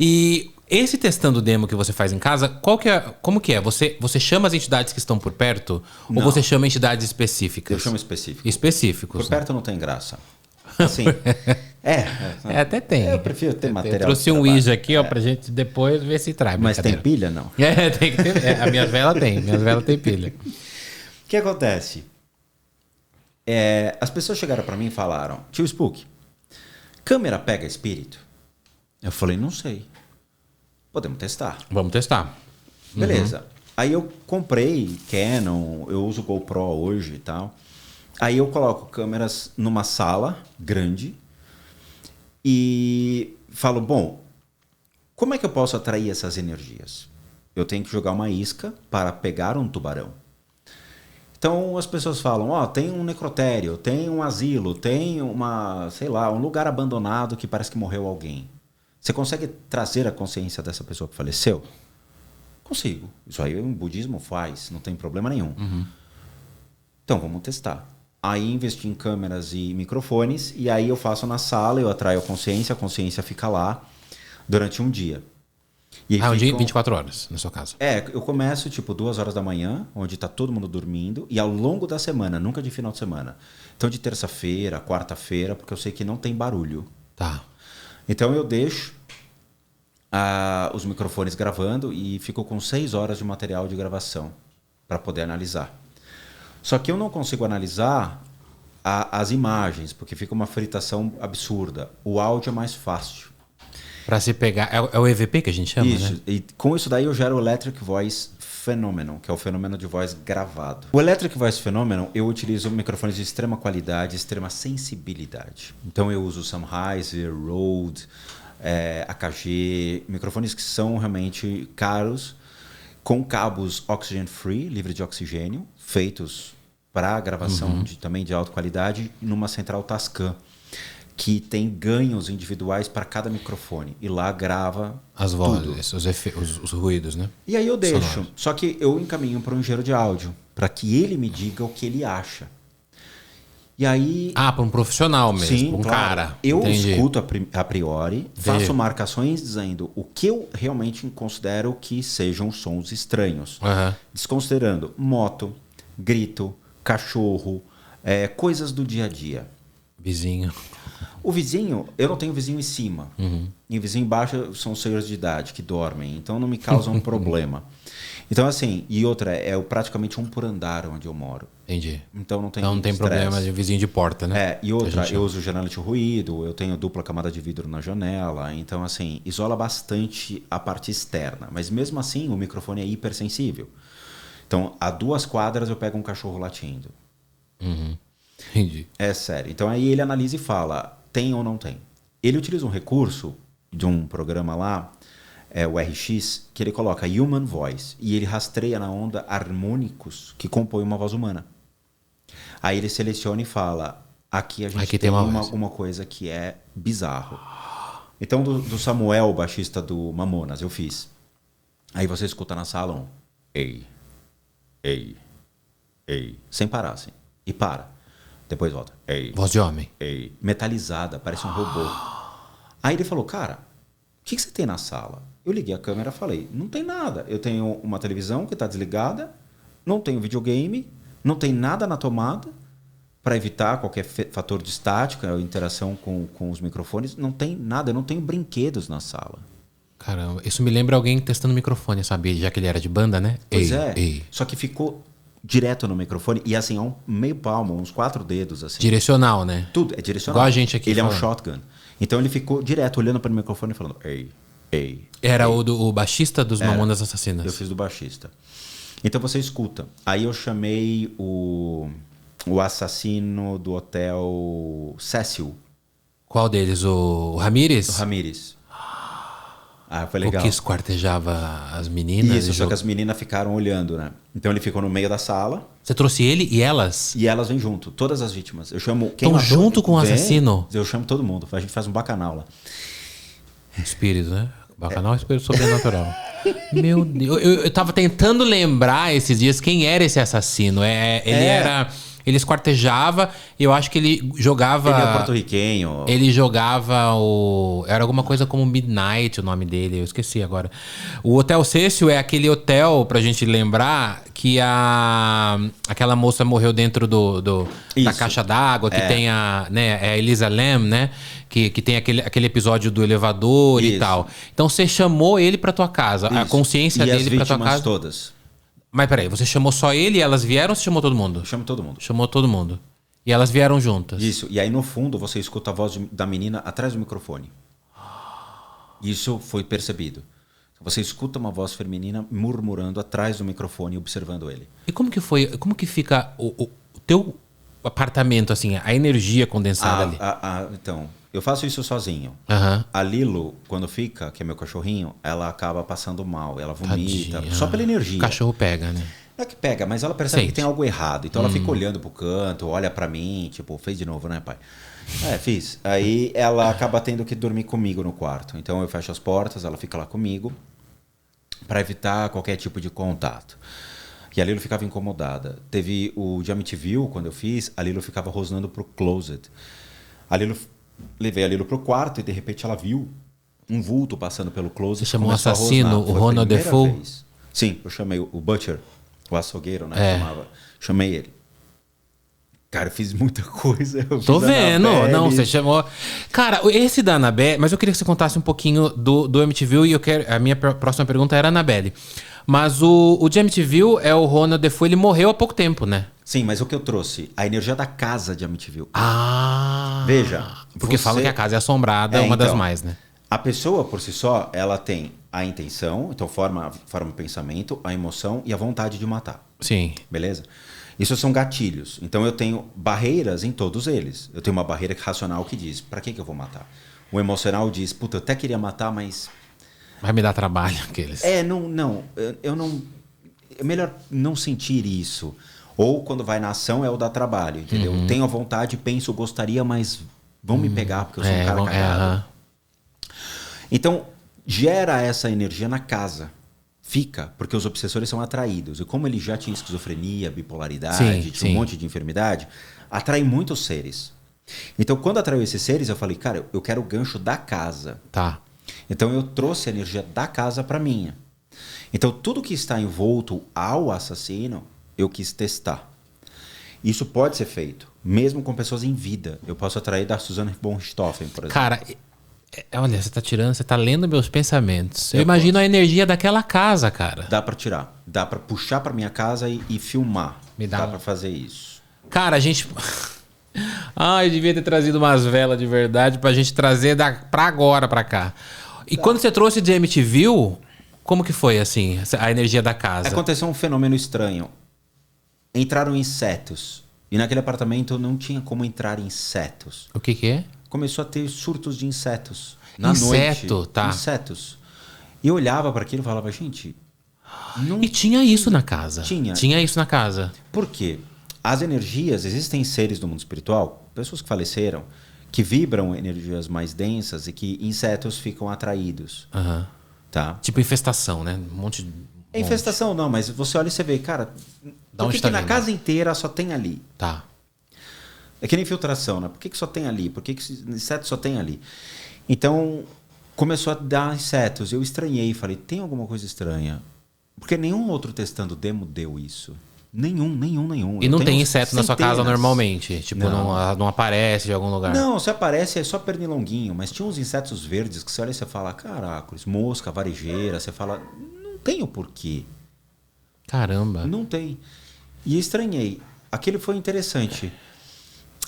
E esse Testando o Demo que você faz em casa, como que é? Você chama as entidades que estão por perto? Não. Ou você chama entidades específicas? Eu chamo específico. Específicos. Por perto não tem graça. Assim, até tem. Eu prefiro ter material. Eu trouxe um Ouija aqui, ó, pra gente depois ver se traz. Mas tem pilha, não? Tem que ter. A minha vela tem. Minhas velas tem pilha. O que acontece? As pessoas chegaram pra mim e falaram, tio Spook, câmera pega espírito? Eu falei, não sei. Podemos testar. Vamos testar. Beleza. Aí eu comprei Canon, eu uso GoPro hoje e tal. Aí eu coloco câmeras numa sala grande e falo, bom, como é que eu posso atrair essas energias? Eu tenho que jogar uma isca para pegar um tubarão. Então as pessoas falam, tem um necrotério, tem um asilo, tem um lugar abandonado que parece que morreu alguém. Você consegue trazer a consciência dessa pessoa que faleceu? Consigo. Isso aí o budismo faz, não tem problema nenhum. Então vamos testar. Aí investi em câmeras e microfones e aí eu faço na sala, eu atraio a consciência fica lá durante um dia. E um dia 24 horas na sua casa. Eu começo tipo 2 horas da manhã, onde está todo mundo dormindo, e ao longo da semana, nunca de final de semana. Então de terça-feira, quarta-feira, porque eu sei que não tem barulho. Tá. Então eu deixo os microfones gravando e fico com 6 horas de material de gravação para poder analisar. Só que eu não consigo analisar as imagens, porque fica uma fritação absurda. O áudio é mais fácil. Para se pegar... É o EVP que a gente chama, isso, né? E com isso daí eu gero o Electric Voice Phenomenon, que é o fenômeno de voz gravado. O Electric Voice Phenomenon, eu utilizo microfones de extrema qualidade, extrema sensibilidade. Então eu uso Sennheiser, Rode, AKG, microfones que são realmente caros, com cabos oxygen free, livre de oxigênio, feitos para gravação também de alta qualidade, numa central Tascam, que tem ganhos individuais para cada microfone. E lá grava as vozes, os ruídos, né? E aí eu deixo. Sonoro. Só que eu encaminho para um engenheiro de áudio, para que ele me diga o que ele acha. E aí... para um profissional mesmo, sim, um claro. cara. Eu Entendi. escuto a priori, faço marcações dizendo o que eu realmente considero que sejam sons estranhos. Aham. Desconsiderando moto, grito, cachorro, coisas do dia a dia. Vizinho. O vizinho, eu não tenho vizinho em cima. E vizinho embaixo são senhores de idade que dormem, então não me causa um problema. Então, assim, e outra, praticamente um por andar onde eu moro. Entendi. Então não tem Então não tem estresse. problema de vizinho de porta, né? E outra, eu uso janela de ruído, eu tenho dupla camada de vidro na janela, então assim, isola bastante a parte externa. Mas mesmo assim, o microfone é hipersensível. Então, a 2 quadras eu pego um cachorro latindo. Entendi. É sério. Então aí ele analisa e fala, tem ou não tem. Ele utiliza um recurso de um programa lá, o RX, que ele coloca Human Voice, e ele rastreia na onda harmônicos que compõem uma voz humana. Aí ele seleciona e fala, aqui a gente tem uma coisa que é bizarro. Então do Samuel, o baixista do Mamonas, eu fiz. Aí você escuta na sala um ei, ei, ei, sem parar assim. E para. Depois volta. Ei. Voz de homem. Ei. Metalizada, parece um robô. Aí ele falou, cara, o que você tem na sala? Eu liguei a câmera e falei, não tem nada. Eu tenho uma televisão que está desligada, não tenho videogame, não tem nada na tomada para evitar qualquer fator de estática, interação com os microfones. Não tem nada, eu não tenho brinquedos na sala. Caramba, isso me lembra alguém testando microfone, sabe? Já que ele era de banda, né? Pois só que ficou direto no microfone e assim, a um meio palmo, uns 4 dedos. Assim. Direcional, né? Tudo, é direcional. Igual a gente aqui Ele falando. é um shotgun. Então ele ficou direto olhando para o microfone e falando, ei, ei. Era ei. o baixista dos Mamonas Assassinas. Eu fiz do baixista. Então você escuta. Aí eu chamei o assassino do hotel Cecil. Qual deles? O Ramírez? O Ramírez. Foi legal. O que esquartejava as meninas? Isso, só que as meninas ficaram olhando, né? Então ele ficou no meio da sala. Você trouxe ele e elas? E elas vêm junto, todas as vítimas. Eu chamo quem Estão matou, junto com o assassino? Eu chamo todo mundo. A gente faz um bacanal lá. Espírito, né? Bacanal é espírito sobrenatural. Meu Deus. Eu tava tentando lembrar esses dias quem era esse assassino. Ele esquartejava, eu acho que ele jogava... Ele é porto-riquenho. Ele jogava o... Era alguma coisa como Midnight o nome dele, eu esqueci agora. O Hotel Cecil é aquele hotel, pra gente lembrar, que aquela moça morreu dentro da caixa d'água, que tem a Elisa Lam, né? Que tem aquele episódio do elevador e tal. Então você chamou ele pra tua casa, a consciência dele pra tua casa. Todas. Mas peraí, você chamou só ele e elas vieram ou você chamou todo mundo? Eu chamo todo mundo. Chamou todo mundo. E elas vieram juntas. Isso. E aí no fundo você escuta a voz da menina atrás do microfone. Isso foi percebido. Você escuta uma voz feminina murmurando atrás do microfone, observando ele. E como que foi? Como que fica o teu apartamento, assim, a energia condensada ali? Então, eu faço isso sozinho. A Lilo, quando fica, que é meu cachorrinho, ela acaba passando mal, ela vomita, só pela energia. O cachorro pega, né? Não é que pega, mas ela percebe que tem algo errado. Então ela fica olhando pro canto, olha pra mim, tipo, fez de novo, né, pai? Fiz. Aí ela acaba tendo que dormir comigo no quarto. Então eu fecho as portas, ela fica lá comigo, pra evitar qualquer tipo de contato. E a Lilo ficava incomodada. Teve o de Amityville, quando eu fiz, a Lilo ficava rosnando pro closet. Levei a Lilo pro quarto e de repente ela viu um vulto passando pelo closet. Você chamou o assassino, o Ronald Defoe? Sim, eu chamei o Butcher, o açougueiro, né? Chamei ele. Cara, eu fiz muita coisa. Tô vendo. Não, você chamou... Cara, esse da Annabelle... Mas eu queria que você contasse um pouquinho do Amityville e a minha próxima pergunta era a Annabelle. Mas o de Amityville é o Ronald Defoe, ele morreu há pouco tempo, né? Sim, mas o que eu trouxe? A energia da casa de Amityville. Veja. Porque falam que a casa é assombrada, é uma das mais, né? A pessoa, por si só, ela tem a intenção, então forma o pensamento, a emoção e a vontade de matar. Sim. Beleza? Isso são gatilhos. Então eu tenho barreiras em todos eles. Eu tenho uma barreira racional que diz, pra que eu vou matar? O emocional diz, puta, eu até queria matar, mas... Vai me dar trabalho aqueles. Não. Eu não... É melhor não sentir isso. Ou quando vai na ação é o dar trabalho, entendeu? Tenho a vontade, penso, gostaria, mas vão me pegar porque eu sou um cara cagado. Então, gera essa energia na casa. Fica, porque os obsessores são atraídos. E como ele já tinha esquizofrenia, bipolaridade, Sim, tinha um monte de enfermidade, atrai muitos seres. Então, quando atraiu esses seres, eu falei, cara, eu quero o gancho da casa. Tá. Então, eu trouxe a energia da casa para minha. Então, tudo que está envolto ao assassino, eu quis testar. Isso pode ser feito, mesmo com pessoas em vida. Eu posso atrair da Suzanne von Richthofen, por exemplo. Cara, olha, você tá lendo meus pensamentos. Eu imagino a energia daquela casa, cara. Dá para tirar. Dá para puxar para minha casa e filmar. Dá para fazer isso. Cara, a gente... eu devia ter trazido umas velas de verdade pra gente trazer pra agora pra cá. E quando você trouxe de MTV, como que foi, assim, a energia da casa? Aconteceu um fenômeno estranho. Entraram insetos. E naquele apartamento não tinha como entrar insetos. O que é? Começou a ter surtos de insetos. Na Inseto, noite. tá. Insetos. E eu olhava para aquilo e falava, gente... Não... E tinha isso na casa. Tinha isso na casa. Por quê? As energias, existem seres do mundo espiritual, pessoas que faleceram, que vibram energias mais densas e que insetos ficam atraídos. Uhum. Tá? Tipo infestação, né? Um monte de... Infestação não, mas você olha e você vê, cara, por que na casa inteira só tem ali? Tá. É que nem infiltração, né? Por que só tem ali? Por que inseto só tem ali? Então, começou a dar insetos. Eu estranhei, falei, tem alguma coisa estranha. Porque nenhum outro testando demo deu isso. Nenhum. E não tem inseto na sua casa normalmente? Tipo, não aparece de algum lugar? Não, se aparece é só pernilonguinho. Mas tinha uns insetos verdes que você olha e você fala, caracoles, mosca, varejeira. Você fala, não tem o porquê. Caramba. Não tem. E estranhei. Aquele foi interessante.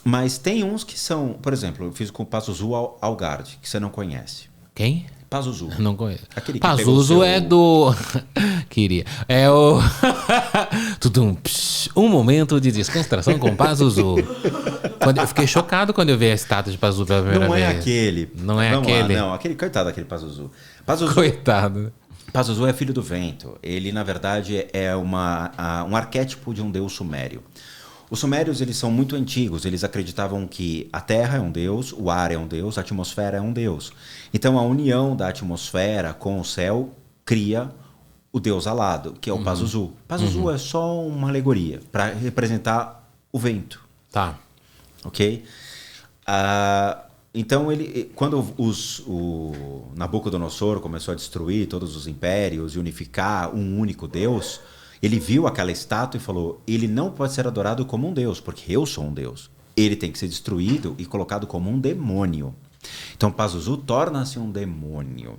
Mas tem uns que são... Por exemplo, eu fiz com o Pazuzu Algarde, que você não conhece. Quem? Pazuzu. Não conheço. Aquele que Pazuzu é do... Queria. É o... Um momento de descontração com Pazuzu. Eu fiquei chocado quando eu vi a estátua de Pazuzu pela primeira vez. Não é aquele. Não é aquele? Não, aquele... Coitado daquele Pazuzu. Coitado. Pazuzu é filho do vento. Ele, na verdade, é um arquétipo de um deus sumério. Os sumérios, eles são muito antigos. Eles acreditavam que a terra é um deus, o ar é um deus, a atmosfera é um deus. Então, a união da atmosfera com o céu cria o deus alado, que é o Pazuzu. Pazuzu é só uma alegoria para representar o vento. Tá. Ok? Então, quando o Nabucodonosor começou a destruir todos os impérios e unificar um único deus... Ele viu aquela estátua e falou, ele não pode ser adorado como um deus, porque eu sou um deus. Ele tem que ser destruído e colocado como um demônio. Então, Pazuzu torna-se um demônio.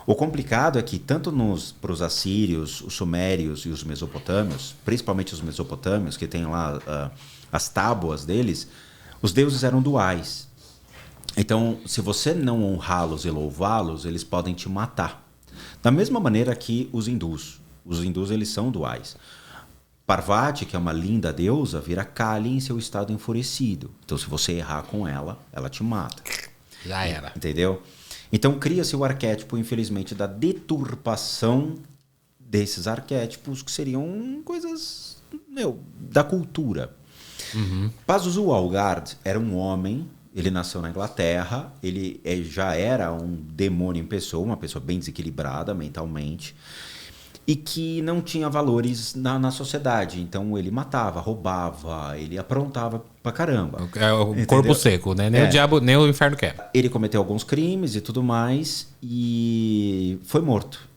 O complicado é que, tanto para os assírios, os sumérios e os mesopotâmios, principalmente os mesopotâmios, que tem lá as tábuas deles, os deuses eram duais. Então, se você não honrá-los e louvá-los, eles podem te matar. Da mesma maneira que os hindus. Os hindus, eles são duais. Parvati, que é uma linda deusa, vira Kali em seu estado enfurecido. Então, se você errar com ela, ela te mata. Já era. Entendeu? Então, cria-se o arquétipo, infelizmente, da deturpação desses arquétipos, que seriam coisas da cultura. Pazuzu Algarde era um homem, ele nasceu na Inglaterra, ele já era um demônio em pessoa, uma pessoa bem desequilibrada mentalmente, e que não tinha valores na sociedade. Então ele matava, roubava, ele aprontava pra caramba. É o corpo seco, né? Nem o diabo, nem o inferno quer. Ele cometeu alguns crimes e tudo mais e foi morto.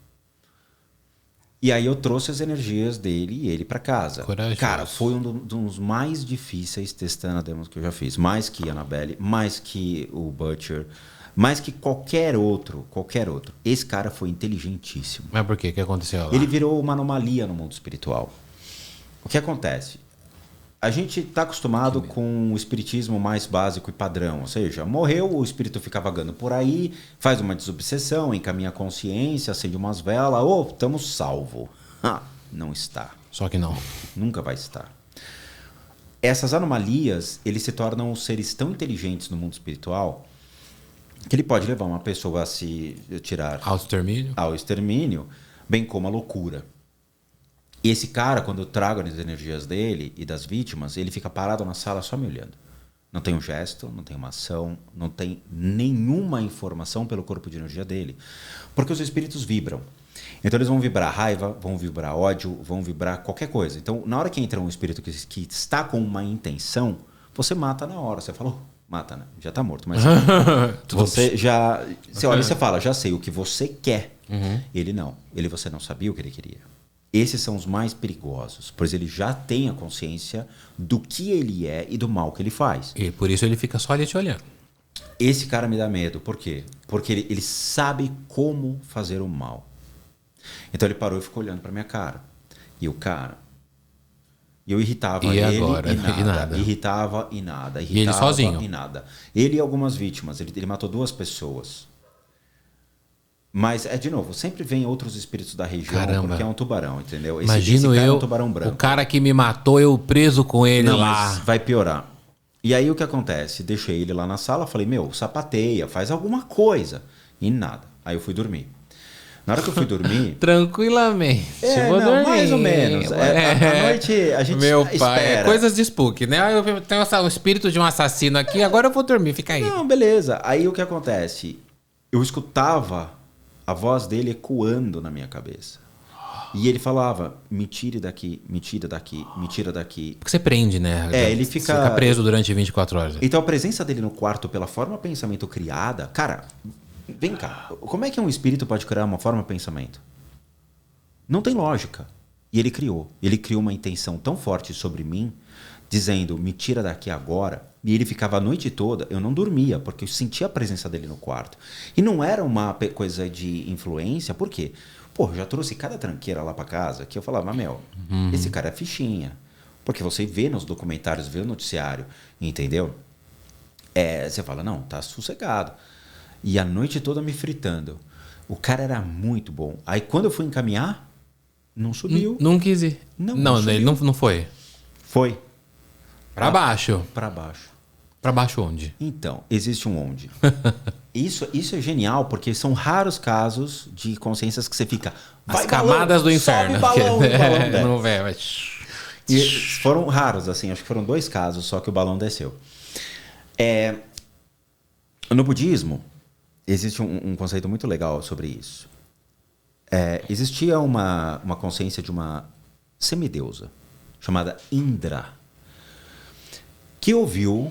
E aí eu trouxe as energias dele e ele pra casa. Corajoso. Cara, foi um dos mais difíceis testando a demos que eu já fiz. Mais que Annabelle, mais que o Butcher, mais que qualquer outro. Esse cara foi inteligentíssimo. Mas por quê? O que aconteceu lá? Ele virou uma anomalia no mundo espiritual. O que acontece? A gente está acostumado com o espiritismo mais básico e padrão. Ou seja, morreu, o espírito fica vagando por aí, faz uma desobsessão, encaminha a consciência, acende umas velas, estamos salvo. Não está. Só que não. Nunca vai estar. Essas anomalias, eles se tornam seres tão inteligentes no mundo espiritual que ele pode levar uma pessoa a se tirar ao extermínio, bem como a loucura. E esse cara, quando eu trago as energias dele e das vítimas, ele fica parado na sala só me olhando. Não tem um gesto, não tem uma ação, não tem nenhuma informação pelo corpo de energia dele. Porque os espíritos vibram. Então eles vão vibrar raiva, vão vibrar ódio, vão vibrar qualquer coisa. Então, na hora que entra um espírito que está com uma intenção, você mata na hora. Você falou, mata, né? Já está morto. Mas você já... Você olha e você fala, já sei o que você quer. Ele não. Você não sabia o que ele queria. Esses são os mais perigosos, pois ele já tem a consciência do que ele é e do mal que ele faz. E por isso ele fica só ali te olhando. Esse cara me dá medo. Por quê? Porque ele sabe como fazer o mal. Então ele parou e ficou olhando pra minha cara. E o cara... E eu irritava e ele agora? e nada. Irritava e nada. Irritava e ele sozinho? E nada. Ele e algumas vítimas. Ele matou 2 pessoas. Mas, de novo, sempre vem outros espíritos da região. Caramba. Porque é um tubarão, entendeu? Imagino esse cara eu, é um tubarão branco. o cara que me matou, eu preso com ele Não, lá. mas vai piorar. E aí o que acontece? Deixei ele lá na sala, falei, sapateia, faz alguma coisa. E nada. Aí eu fui dormir. Na hora que eu fui dormir... Tranquilamente. Vou dormir. Mais ou menos. À noite a gente Meu pai, espera. coisas de spook, né? Eu tenho o espírito de um assassino aqui, agora eu vou dormir, fica aí. Não, beleza. Aí o que acontece? Eu escutava a voz dele ecoando na minha cabeça. E ele falava, me tire daqui, me tira daqui, me tira daqui. Porque você prende, né? Ele Você fica preso durante 24 horas. Então a presença dele no quarto, pela forma pensamento criada... Cara, vem cá. Como é que um espírito pode criar uma forma pensamento? Não tem lógica. E ele criou. Ele criou uma intenção tão forte sobre mim, dizendo, me tira daqui agora. E ele ficava a noite toda, eu não dormia, porque eu sentia a presença dele no quarto. E não era uma coisa de influência, por quê? Pô, já trouxe cada tranqueira lá pra casa, que eu falava, esse cara é fichinha. Porque você vê nos documentários, vê no noticiário, entendeu? Você fala, não, tá sossegado. E a noite toda me fritando. O cara era muito bom. Aí quando eu fui encaminhar, não subiu. Não quis ir. Não, subiu. ele não foi. Foi. Pra baixo. Pra baixo. Pra baixo onde? Então, existe um onde. Isso é genial, porque são raros casos de consciências que você fica... As camadas do inferno. Sobe balão, o balão não vai. E foram raros, assim, acho que foram 2 casos, só que o balão desceu. No budismo, existe um conceito muito legal sobre isso. Existia uma consciência de uma semideusa, chamada Indra, que ouviu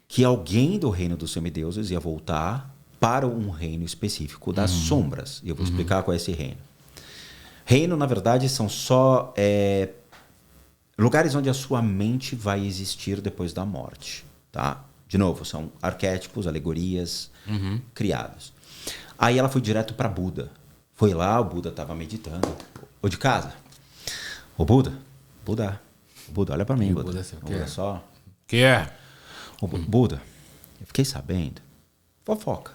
que alguém do reino dos semideuses ia voltar para um reino específico das sombras. E eu vou explicar qual é esse reino. Reino, na verdade, são só lugares onde a sua mente vai existir depois da morte. Tá? De novo, são arquétipos, alegorias criados. Aí ela foi direto para Buda. Foi lá, o Buda estava meditando. Ô, de casa. Ô, Buda, olha para mim, Buda. Buda só. Que é? Ô, Buda, eu fiquei sabendo, fofoca,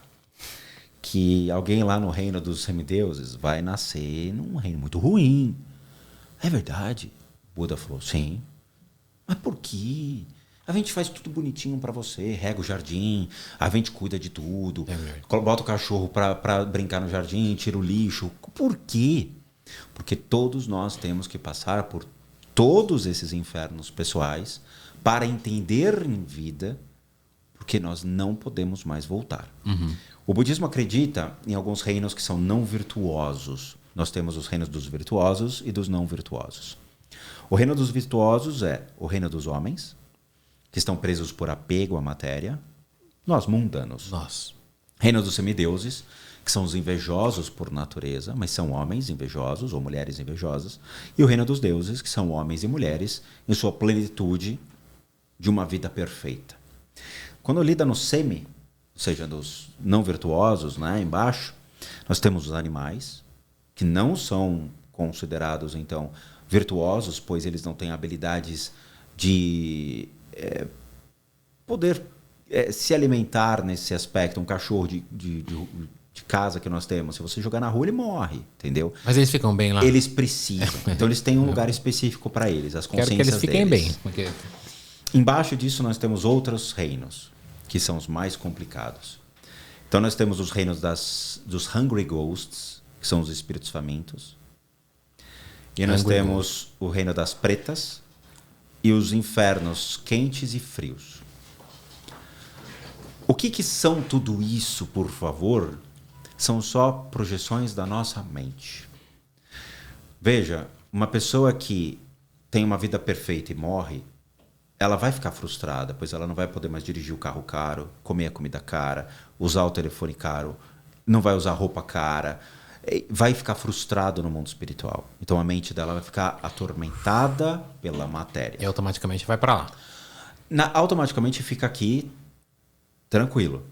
que alguém lá no reino dos semideuses vai nascer num reino muito ruim. É verdade? Buda falou, sim. Mas por quê? A gente faz tudo bonitinho para você, rega o jardim, a gente cuida de tudo, bota o cachorro para brincar no jardim, tira o lixo. Por quê? Porque todos nós temos que passar por todos esses infernos pessoais para entender em vida, porque nós não podemos mais voltar. O budismo acredita em alguns reinos que são não virtuosos. Nós temos os reinos dos virtuosos e dos não virtuosos. O reino dos virtuosos é o reino dos homens, que estão presos por apego à matéria, nós mundanos. Reino dos semideuses, que são os invejosos por natureza, mas são homens invejosos ou mulheres invejosas. E o reino dos deuses, que são homens e mulheres em sua plenitude de uma vida perfeita. Quando lida no semi, ou seja, dos não virtuosos, né, embaixo, nós temos os animais, que não são considerados, então, virtuosos, pois eles não têm habilidades de poder se alimentar nesse aspecto. Um cachorro de casa que nós temos, se você jogar na rua, ele morre, entendeu? Mas eles ficam bem lá? Eles precisam. Então, eles têm um lugar específico para eles, as consciências deles. Quero que eles fiquem deles. bem. Porque... Embaixo disso, nós temos outros reinos, que são os mais complicados. Então, nós temos os reinos dos Hungry Ghosts, que são os espíritos famintos. E nós temos o reino das pretas e os infernos quentes e frios. O que são tudo isso, por favor? São só projeções da nossa mente. Veja, uma pessoa que tem uma vida perfeita e morre, ela vai ficar frustrada, pois ela não vai poder mais dirigir o carro caro, comer a comida cara, usar o telefone caro, não vai usar roupa cara, vai ficar frustrado no mundo espiritual. Então a mente dela vai ficar atormentada pela matéria. E automaticamente vai pra lá. Automaticamente fica aqui tranquilo.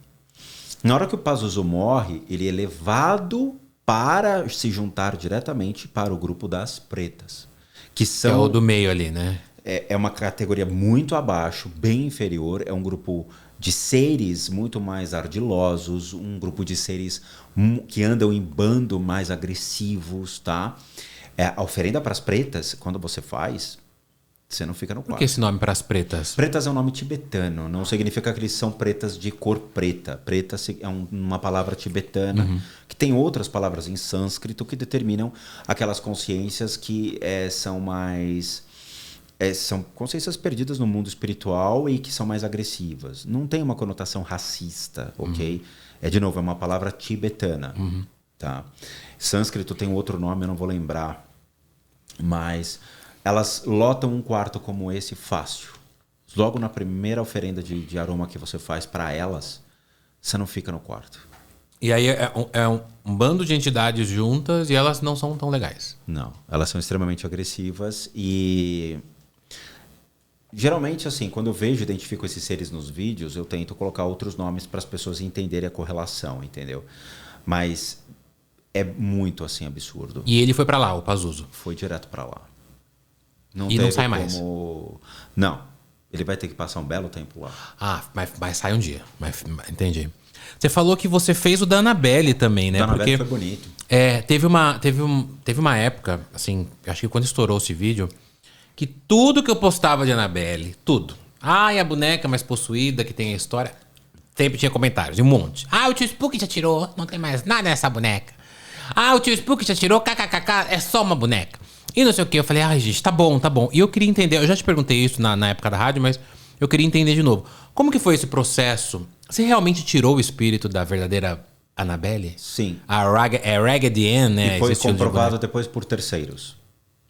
Na hora que o Pazuzu morre, ele é levado para se juntar diretamente para o grupo das pretas. Que são... É o do meio ali, né? É uma categoria muito abaixo, bem inferior. É um grupo de seres muito mais ardilosos, um grupo de seres que andam em bando mais agressivos, tá? A oferenda para as pretas, quando você faz, você não fica no quarto. Por que esse nome para as pretas? Pretas é um nome tibetano, não significa que eles são pretas de cor preta. Preta é uma palavra tibetana, que tem outras palavras em sânscrito que determinam aquelas consciências que são mais... são consciências perdidas no mundo espiritual e que são mais agressivas. Não tem uma conotação racista, ok? De novo, é uma palavra tibetana. Tá? Sânscrito tem outro nome, eu não vou lembrar. Mas elas lotam um quarto como esse fácil. Logo na primeira oferenda de aroma que você faz para elas, você não fica no quarto. E aí é um bando de entidades juntas e elas não são tão legais. Não, elas são extremamente agressivas e... Geralmente, assim, quando eu vejo e identifico esses seres nos vídeos, eu tento colocar outros nomes para as pessoas entenderem a correlação, entendeu? Mas é muito, assim, absurdo. E ele foi para lá, o Pazuzu? Foi direto para lá. Não sai mais? Não. Ele vai ter que passar um belo tempo lá. Ah, mas sai um dia. Entendi. Você falou que você fez o da Annabelle também, né? O da Annabelle foi bonito. Teve uma época, assim, acho que quando estourou esse vídeo, que tudo que eu postava de Annabelle, tudo. E a boneca mais possuída, que tem a história, sempre tinha comentários, um monte. O tio Spook já tirou, não tem mais nada nessa boneca. O tio Spook já tirou, kkkk, é só uma boneca. E não sei o que, eu falei, gente, tá bom. E eu queria entender, eu já te perguntei isso na época da rádio, mas eu queria entender de novo. Como que foi esse processo? Você realmente tirou o espírito da verdadeira Annabelle? Sim. Raggedy Ann, né? E foi comprovado depois por terceiros.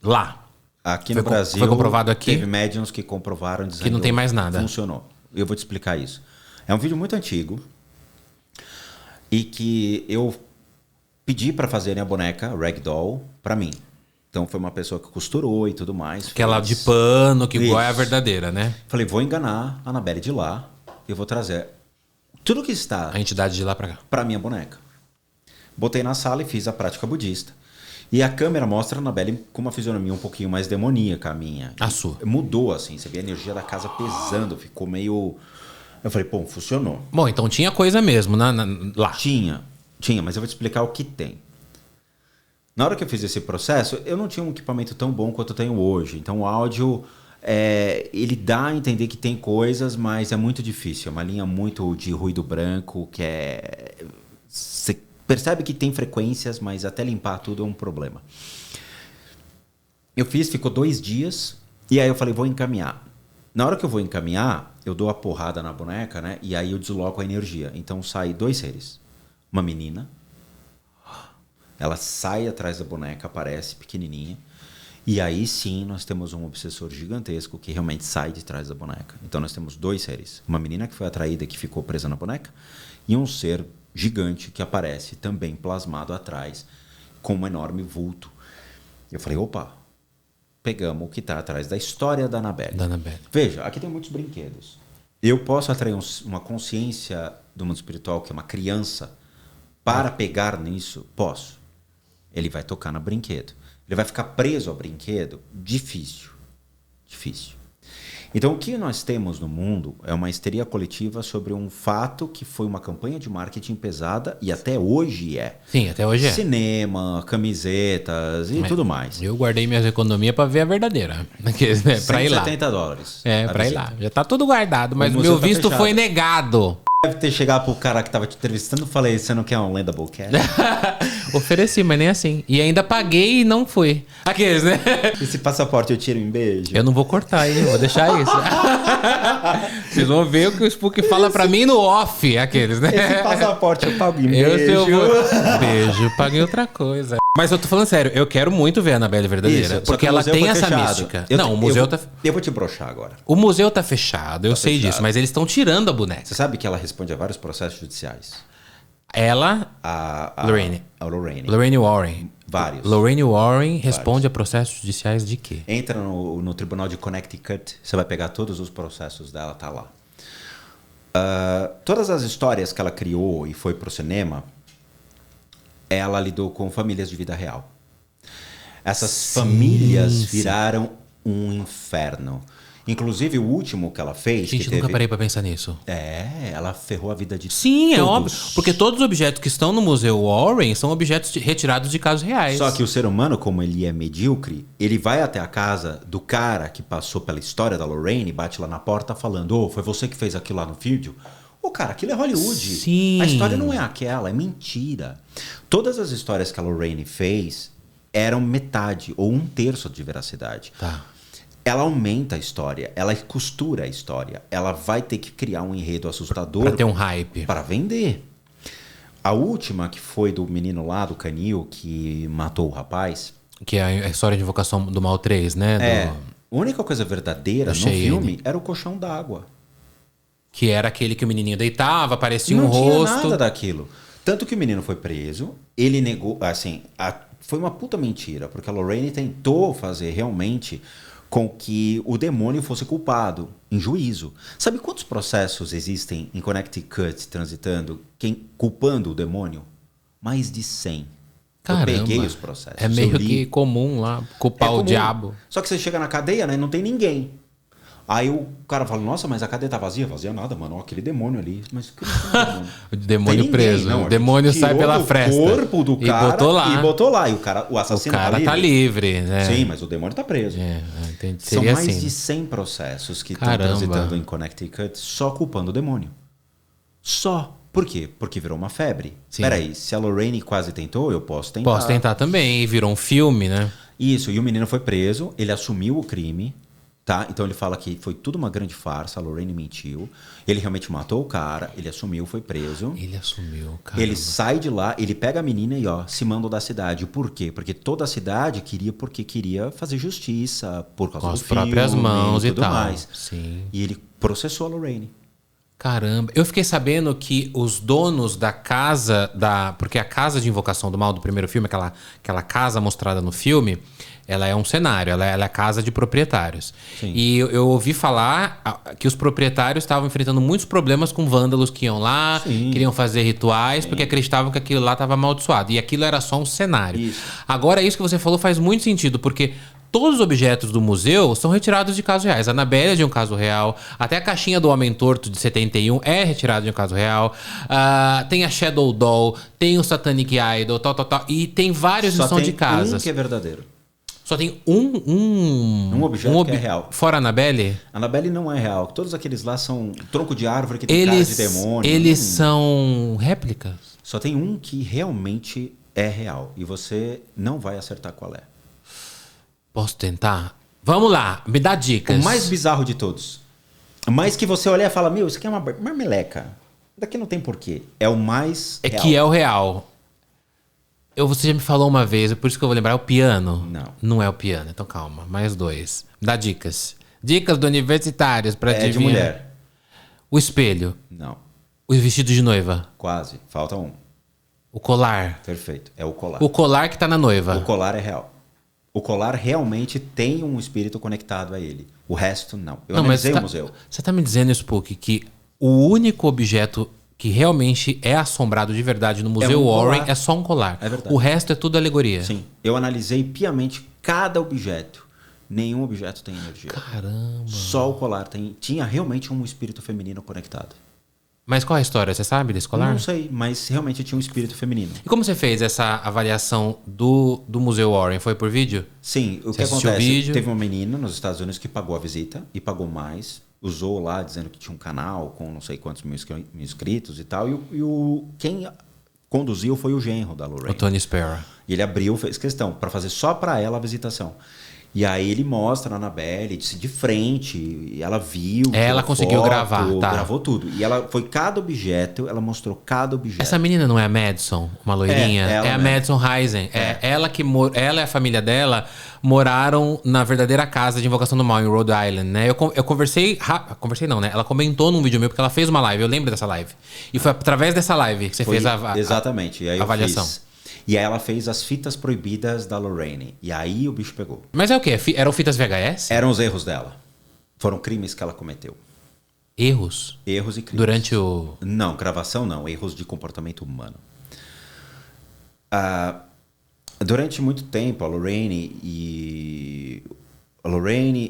Lá? Aqui no Brasil, foi comprovado aqui? Teve médiums que comprovaram dizendo que não tem mais nada. Funcionou. Eu vou te explicar isso. É um vídeo muito antigo e que eu pedi para fazerem a boneca Ragdoll para mim. Então foi uma pessoa que costurou e tudo mais. Aquela de pano, que igual é a verdadeira, né? Falei, vou enganar a Annabelle de lá e vou trazer tudo que está... A entidade de lá para cá. Para minha boneca. Botei na sala e fiz a prática budista. E a câmera mostra a Annabelle com uma fisionomia um pouquinho mais demoníaca, a minha. A sua. Mudou, assim. Você vê a energia da casa pesando. Ficou meio... Eu falei, funcionou. Bom, então tinha coisa mesmo lá. Tinha, mas eu vou te explicar o que tem. Na hora que eu fiz esse processo, eu não tinha um equipamento tão bom quanto eu tenho hoje. Então o áudio, ele dá a entender que tem coisas, mas é muito difícil. É uma linha muito de ruído branco, que você percebe que tem frequências, mas até limpar tudo é um problema. Eu fiz, ficou 2 dias, e aí eu falei, vou encaminhar. Na hora que eu vou encaminhar, eu dou a porrada na boneca, né? E aí eu desloco a energia. Então sai 2 seres. Uma menina. Ela sai atrás da boneca, aparece pequenininha. E aí sim nós temos um obsessor gigantesco que realmente sai de trás da boneca. Então nós temos 2 seres. Uma menina que foi atraída, que ficou presa na boneca. E um ser gigante que aparece também plasmado atrás, com um enorme vulto. Eu falei, opa, pegamos o que está atrás da história da Annabelle. Veja, aqui tem muitos brinquedos. Eu posso atrair uma consciência do mundo espiritual, que é uma criança, para pegar nisso? Posso. Ele vai tocar no brinquedo. Ele vai ficar preso ao brinquedo? Difícil. Então, o que nós temos no mundo é uma histeria coletiva sobre um fato que foi uma campanha de marketing pesada e até hoje é. Sim, até hoje é. Cinema, camisetas e tudo mais. Eu guardei minhas economias para ver a verdadeira. Para ir lá. $170. Para ir lá. Já tá tudo guardado, mas o meu visto foi negado. Deve ter chegado pro cara que tava te entrevistando e falei, você não quer um Lendable Cat? Ofereci, mas nem assim. E ainda paguei e não fui. Aqueles, né? Esse passaporte eu tiro em beijo? Eu não vou cortar, hein? Vou deixar isso. Vocês vão ver o que o Spook fala pra mim no off. Aqueles, né? Esse passaporte eu pago em Eu, se beijo. eu vou... Beijo, paguei outra coisa. Mas eu tô falando sério, eu quero muito ver a Annabelle verdadeira. Isso, só porque que o ela museu tem foi essa fechado. mística. Eu não, te- o museu eu, tá... Eu vou te broxar agora. O museu tá fechado, eu sei fechado. disso. Mas eles estão tirando a boneca. Você sabe que ela responde a vários processos judiciais? Ela... Lorraine. A Lorraine. Lorraine Warren. Vários. Lorraine Warren responde a processos judiciais de quê? Entra no tribunal de Connecticut, você vai pegar todos os processos dela, tá lá. Todas as histórias que ela criou e foi pro cinema, ela lidou com famílias de vida real. Essas famílias viraram um inferno. Inclusive, o último que ela fez... Gente, nunca parei pra pensar nisso. Ela ferrou a vida de Sim, todos. é óbvio. Porque todos os objetos que estão no Museu Warren são objetos retirados de casos reais. Só que o ser humano, como ele é medíocre, ele vai até a casa do cara que passou pela história da Lorraine, bate lá na porta falando, ô, foi você que fez aquilo lá no vídeo? Ô, cara, aquilo é Hollywood. Sim. A história não é aquela, é mentira. Todas as histórias que a Lorraine fez eram metade ou um terço de veracidade. Tá. Ela aumenta a história, ela costura a história. Ela vai ter que criar um enredo assustador Pra ter um hype. para vender. A última, que foi do menino lá, do canil, que matou o rapaz. Que é a história de Invocação do Mal 3, né? A única coisa verdadeira no Cheyenne. filme era o colchão d'água. Que era aquele que o menininho deitava, aparecia Não um tinha rosto. nada daquilo. Tanto que o menino foi preso, ele negou, assim, foi uma puta mentira, porque a Lorraine tentou fazer realmente com que o demônio fosse culpado em juízo. Sabe quantos processos existem em Connecticut transitando, culpando o demônio? Mais de 100. Caramba. Eu peguei os processos. É meio eu li. que comum lá, culpar o comum. diabo. Só que você chega na cadeia, né? Não tem ninguém. Aí o cara fala, nossa, mas a cadeia tá vazia? Vazia nada, mano. Ó, aquele demônio ali. Mas que demônio? O demônio Tem ninguém, preso. não, o a demônio gente sai tirou pela do fresta. corpo do cara e botou lá. E botou lá. E o O assassino cara tá livre, né? Sim, mas o demônio tá preso. Entendi. São Seria mais assim. de 100 processos que estão Caramba. transitando em Connecticut só culpando o demônio. Só. Por quê? Porque virou uma febre. Sim. Peraí, se a Lorraine quase tentou, eu posso tentar. Posso tentar também. E virou um filme, né? Isso, e o menino foi preso, ele assumiu o crime, tá? Então ele fala que foi tudo uma grande farsa, a Lorraine mentiu. Ele realmente matou o cara, ele assumiu, foi preso. Ele assumiu, cara. Ele sai de lá, ele pega a menina e se manda da cidade. Por quê? Porque toda a cidade queria fazer justiça por causa Com do as próprias filme mãos e tudo tal. mais. Sim. E ele processou a Lorraine. Caramba. Eu fiquei sabendo que os donos da casa porque a casa de Invocação do Mal do primeiro filme, aquela casa mostrada no filme, ela é um cenário, ela é a casa de proprietários. Sim. E eu ouvi falar que os proprietários estavam enfrentando muitos problemas com vândalos que iam lá, Sim. queriam fazer rituais, porque acreditavam que aquilo lá estava amaldiçoado. E aquilo era só um cenário. Isso. Agora, isso que você falou faz muito sentido, porque todos os objetos do museu são retirados de casos reais. A Annabelle é de um caso real. Até a caixinha do Homem Torto de 71 é retirada de um caso real. Tem a Shadow Doll, tem o Satanic Idol, tal. E tem vários que são de casas. Um que é verdadeiro. Só tem um objeto que é real. Fora a Annabelle? A Annabelle não é real. Todos aqueles lá são tronco de árvore que tem cara de demônio. Eles são réplicas? Só tem um que realmente é real. E você não vai acertar qual é. Posso tentar? Vamos lá, me dá dicas. O mais bizarro de todos. Mas que você olha e fala, meu, isso aqui é uma meleca. Daqui não tem porquê. É o mais É real. que é o real. Você já me falou uma vez, por isso que eu vou lembrar, é o piano? Não. Não é o piano, então calma. Mais 2. Dá dicas. Dicas do universitários pra É de adivinhar. mulher. O espelho. Não. O vestido de noiva. Quase. Falta um. O colar. Perfeito. É o colar. O colar que tá na noiva. O colar é real. O colar realmente tem um espírito conectado a ele. O resto, não. Eu analisei o museu. Você tá me dizendo, Spook, que o único objeto que realmente é assombrado de verdade no Museu Warren colar. é só um colar. É verdade. O resto é tudo alegoria. Sim. Eu analisei piamente cada objeto. Nenhum objeto tem energia. Caramba. Só o colar tinha realmente um espírito feminino conectado. Mas qual é a história? Você sabe desse colar? Não sei, mas realmente tinha um espírito feminino. E como você fez essa avaliação do Museu Warren? Foi por vídeo? Sim, o Você que assistiu o acontece? vídeo? Teve uma menina nos Estados Unidos que pagou a visita e pagou mais usou lá dizendo que tinha um canal com não sei quantos mil inscritos e tal. Quem conduziu foi o genro da Lorraine. O Tony Sparrow. E ele abriu, fez questão, para fazer só para ela a visitação. E aí ele mostra a Annabelle de frente, e ela viu. Ela conseguiu gravar, tá. Gravou tudo. E ela foi cada objeto, ela mostrou cada objeto. Essa menina não é a Madison, uma loirinha? ela É a mesmo. Madison Heisen. Ela e a família dela moraram na verdadeira casa de Invocação do Mal, em Rhode Island, né? Eu conversei... Conversei não, né? Ela comentou num vídeo meu, porque ela fez uma live. Eu lembro dessa live. E foi através dessa live que você fez Exatamente. E aí a avaliação. E aí ela fez as fitas proibidas da Lorraine. E aí o bicho pegou. Mas é o quê? Eram fitas VHS? Eram os erros dela. Foram crimes que ela cometeu. Erros? Erros e crimes. Durante o... Não, gravação não. Erros de comportamento humano. Durante muito tempo, a Lorraine,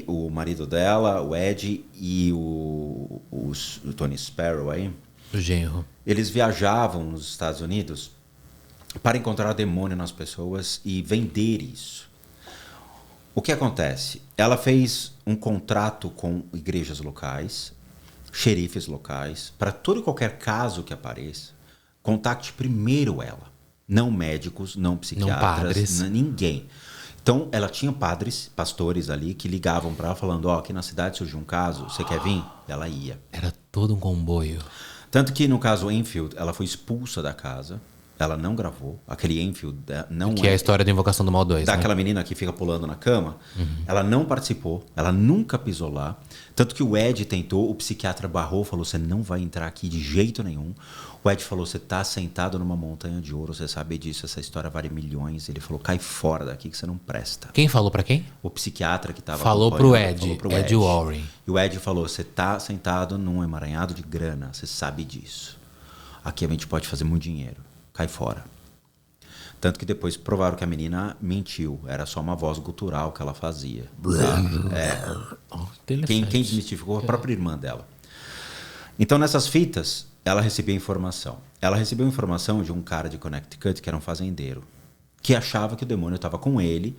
o marido dela, o Ed e o Tony Sparrow aí, O genro. eles viajavam nos Estados Unidos para encontrar demônio nas pessoas e vender isso. O que acontece? Ela fez um contrato com igrejas locais, xerifes locais, para todo e qualquer caso que apareça, contacte primeiro ela. Não médicos, não psiquiatras, padres. Ninguém. Então, ela tinha pastores ali que ligavam para ela falando, aqui na cidade surgiu um caso, você quer vir? Ela ia. Era todo um comboio. Tanto que no caso Enfield, ela foi expulsa da casa. Ela não gravou. Aquele Enfield não Que é a história da Invocação do Mal 2, daquela menina que fica pulando na cama. Ela não participou. Ela nunca pisou lá. Tanto que o Ed tentou, o psiquiatra barrou, falou, você não vai entrar aqui de jeito nenhum. O Ed falou, você está sentado numa montanha de ouro, você sabe disso, essa história vale milhões. Ele falou, cai fora daqui que você não presta. Quem falou pra quem? O psiquiatra que estava Falou pro Ed, Ed Warren. E o Ed falou, você está sentado num emaranhado de grana, você sabe disso. Aqui a gente pode fazer muito dinheiro. Cai fora. Tanto que depois provaram que a menina mentiu. Era só uma voz gutural que ela fazia. Quem desmistificou a própria irmã dela. Então, nessas fitas, ela recebia informação. Ela recebeu informação de um cara de Connecticut, que era um fazendeiro, que achava que o demônio estava com ele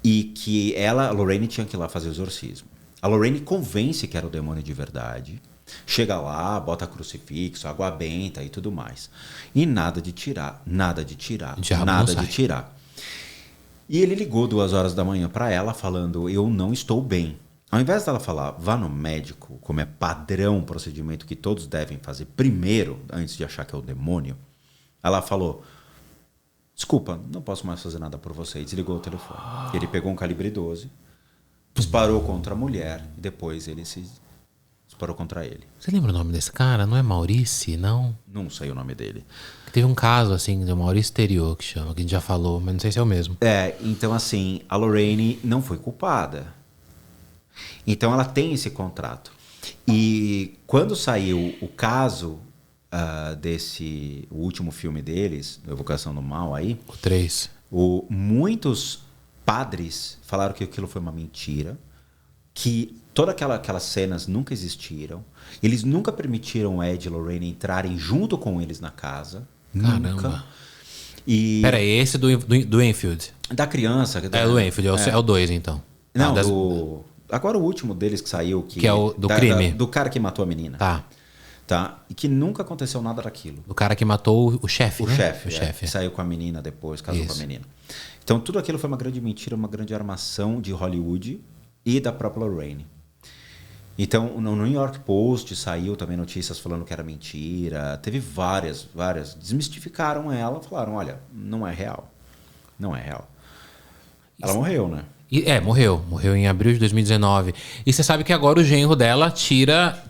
e que a Lorraine, tinha que ir lá fazer o exorcismo. A Lorraine convence que era o demônio de verdade. Chega lá, bota crucifixo, água benta e tudo mais. E nada de tirar, nada de tirar, nada de tirar. E ele ligou 2h da manhã para ela falando, eu não estou bem. Ao invés dela falar, vá no médico, como é padrão, procedimento que todos devem fazer primeiro, antes de achar que é o demônio, ela falou, desculpa, não posso mais fazer nada por você. E desligou o telefone. Ele pegou um calibre 12, disparou contra a mulher e depois ele se disparou contra ele. Você lembra o nome desse cara? Não é Maurice, não? Não sei o nome dele. Teve um caso, assim, do Maurício Exterior, que chama, que a gente já falou, mas não sei se é o mesmo. Então assim, a Lorraine não foi culpada. Então ela tem esse contrato. E quando saiu o caso o último filme deles, Evocação do Mal aí, O 3. Muitos padres falaram que aquilo foi uma mentira, que todas aquelas cenas nunca existiram. Eles nunca permitiram o Ed e Lorraine entrarem junto com eles na casa. Caramba. Nunca. E Pera aí, esse do Enfield. da criança... É do Enfield, é o 2, então. Não, agora o último deles que saiu... Que é o do crime. Do cara que matou a menina. Tá? E que nunca aconteceu nada daquilo. Do cara que matou o chefe, né? O chefe. Saiu com a menina depois, casou com a menina. Então, tudo aquilo foi uma grande mentira, uma grande armação de Hollywood e da própria Lorraine. Então, no New York Post saiu também notícias falando que era mentira. Teve várias. Desmistificaram ela, falaram, olha, não é real. Não é real. Ela morreu, né? Morreu. Morreu em abril de 2019. E você sabe que agora o genro dela tira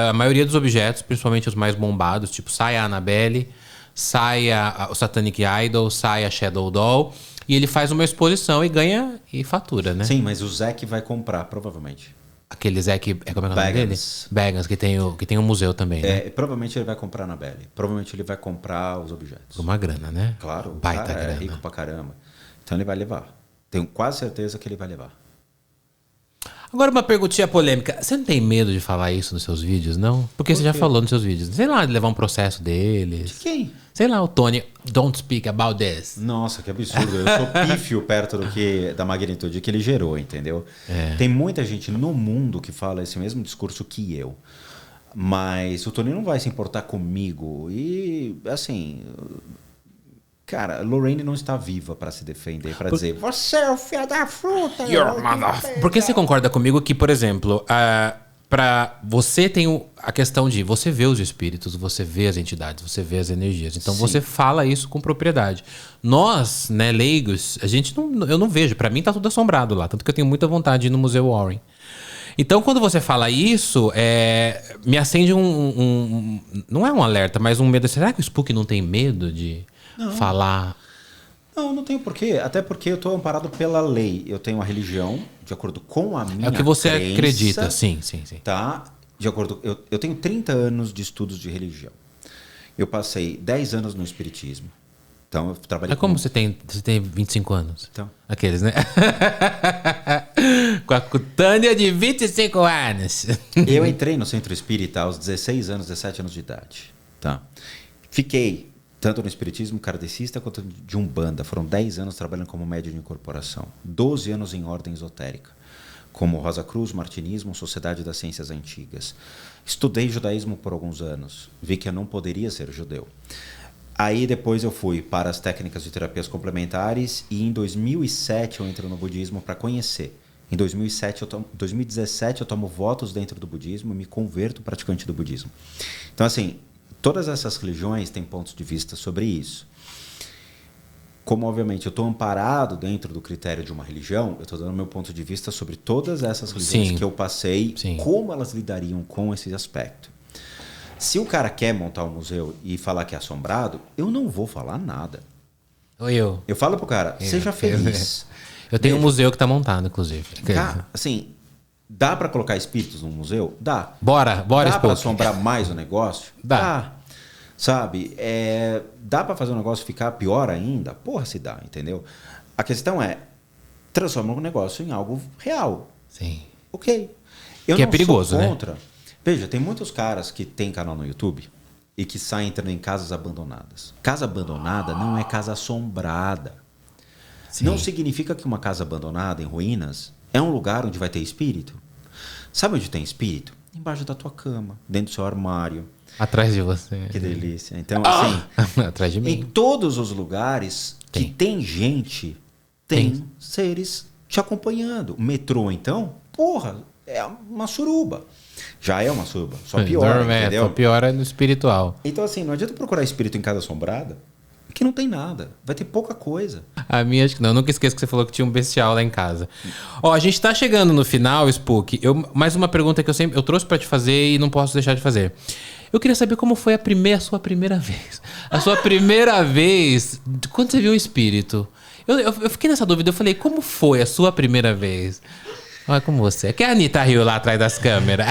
a maioria dos objetos, principalmente os mais bombados, tipo sai a Annabelle, sai o Satanic Idol, sai a Shadow Doll, e ele faz uma exposição e ganha e fatura, né? Sim, mas o Zack vai comprar, provavelmente. Aquele Zack, como é o nome dele? Bagans, que tem um museu também, né? Provavelmente ele vai comprar a Annabelle. Provavelmente ele vai comprar os objetos. Uma grana, né? Claro, Baita o cara grana. é rico pra caramba. Então ele vai levar. Tenho quase certeza que ele vai levar. Agora uma perguntinha polêmica. Você não tem medo de falar isso nos seus vídeos, não? Porque você já falou nos seus vídeos. Sei lá, de levar um processo deles. De quem? Sei lá, o Tony, don't speak about this. Nossa, que absurdo. Eu sou pífio perto da magnitude que ele gerou, entendeu? Tem muita gente no mundo que fala esse mesmo discurso que eu. Mas o Tony não vai se importar comigo. E, assim... Cara, Lorraine não está viva para se defender, para dizer você é o filho da fruta. Porque você concorda comigo que, por exemplo, para você tem a questão de você vê os espíritos, você vê as entidades, você vê as energias. Então você fala isso com propriedade. Nós, né, leigos, eu não vejo. Para mim tá tudo assombrado lá, tanto que eu tenho muita vontade de ir no Museu Warren. Então, quando você fala isso, me acende não é um alerta, mas um medo. Será que o Spook não tem medo de falar? Não tenho porquê. Até porque eu estou amparado pela lei. Eu tenho uma religião, de acordo com a minha É o que você crença, acredita, sim. Tá? De acordo, eu tenho 30 anos de estudos de religião. Eu passei 10 anos no espiritismo. Então, eu trabalhei Como você tem 25 anos? Então. Aqueles, né? Com a cutânea de 25 anos. Eu entrei no centro espírita aos 16 anos, 17 anos de idade. Tá? Fiquei tanto no espiritismo kardecista quanto de Umbanda. Foram 10 anos trabalhando como médium de incorporação. 12 anos em ordem esotérica, como Rosa Cruz, Martinismo, Sociedade das Ciências Antigas. Estudei judaísmo por alguns anos. Vi que eu não poderia ser judeu. Aí depois eu fui para as técnicas de terapias complementares e em 2007 eu entro no budismo para conhecer. Em 2017 eu tomo votos dentro do budismo e me converto praticante do budismo. Então, assim, todas essas religiões têm pontos de vista sobre isso. Como, obviamente, eu estou amparado dentro do critério de uma religião, eu estou dando meu ponto de vista sobre todas essas religiões que eu passei, como elas lidariam com esse aspecto. Se o cara quer montar um museu e falar que é assombrado, eu não vou falar nada. Eu falo pro cara, seja feliz. Eu tenho um museu que tá montado, inclusive. Cara, assim, dá para colocar espíritos num museu? Dá. Bora, dá para assombrar mais o negócio? Dá. Sabe? Dá para fazer o negócio ficar pior ainda? Porra, se dá, entendeu? A questão é, transforma o negócio em algo real. Sim. Ok. Que é perigoso, né? Veja, tem muitos caras que têm canal no YouTube e que saem entrando em casas abandonadas. Casa abandonada não é casa assombrada. Sim. Não significa que uma casa abandonada, em ruínas, é um lugar onde vai ter espírito. Sabe onde tem espírito? Embaixo da tua cama, dentro do seu armário. Atrás de você. Que delícia. Então, assim, atrás de mim. Em todos os lugares que tem gente, tem seres te acompanhando. O metrô, então, porra, é uma suruba. Já é uma suruba, só piora, entendeu? Só piora no espiritual. Então, assim, não adianta procurar espírito em casa assombrada, que não tem nada. Vai ter pouca coisa. A minha, acho que não. Eu nunca esqueço que você falou que tinha um bestial lá em casa. Ó, a gente tá chegando no final, Spook. Mais uma pergunta que eu trouxe pra te fazer e não posso deixar de fazer. Eu queria saber como foi a sua primeira vez. A sua primeira vez, quando você viu um espírito. Eu fiquei nessa dúvida. Eu falei, como foi a sua primeira vez? Olha como você é. Que a Anitta riu lá atrás das câmeras.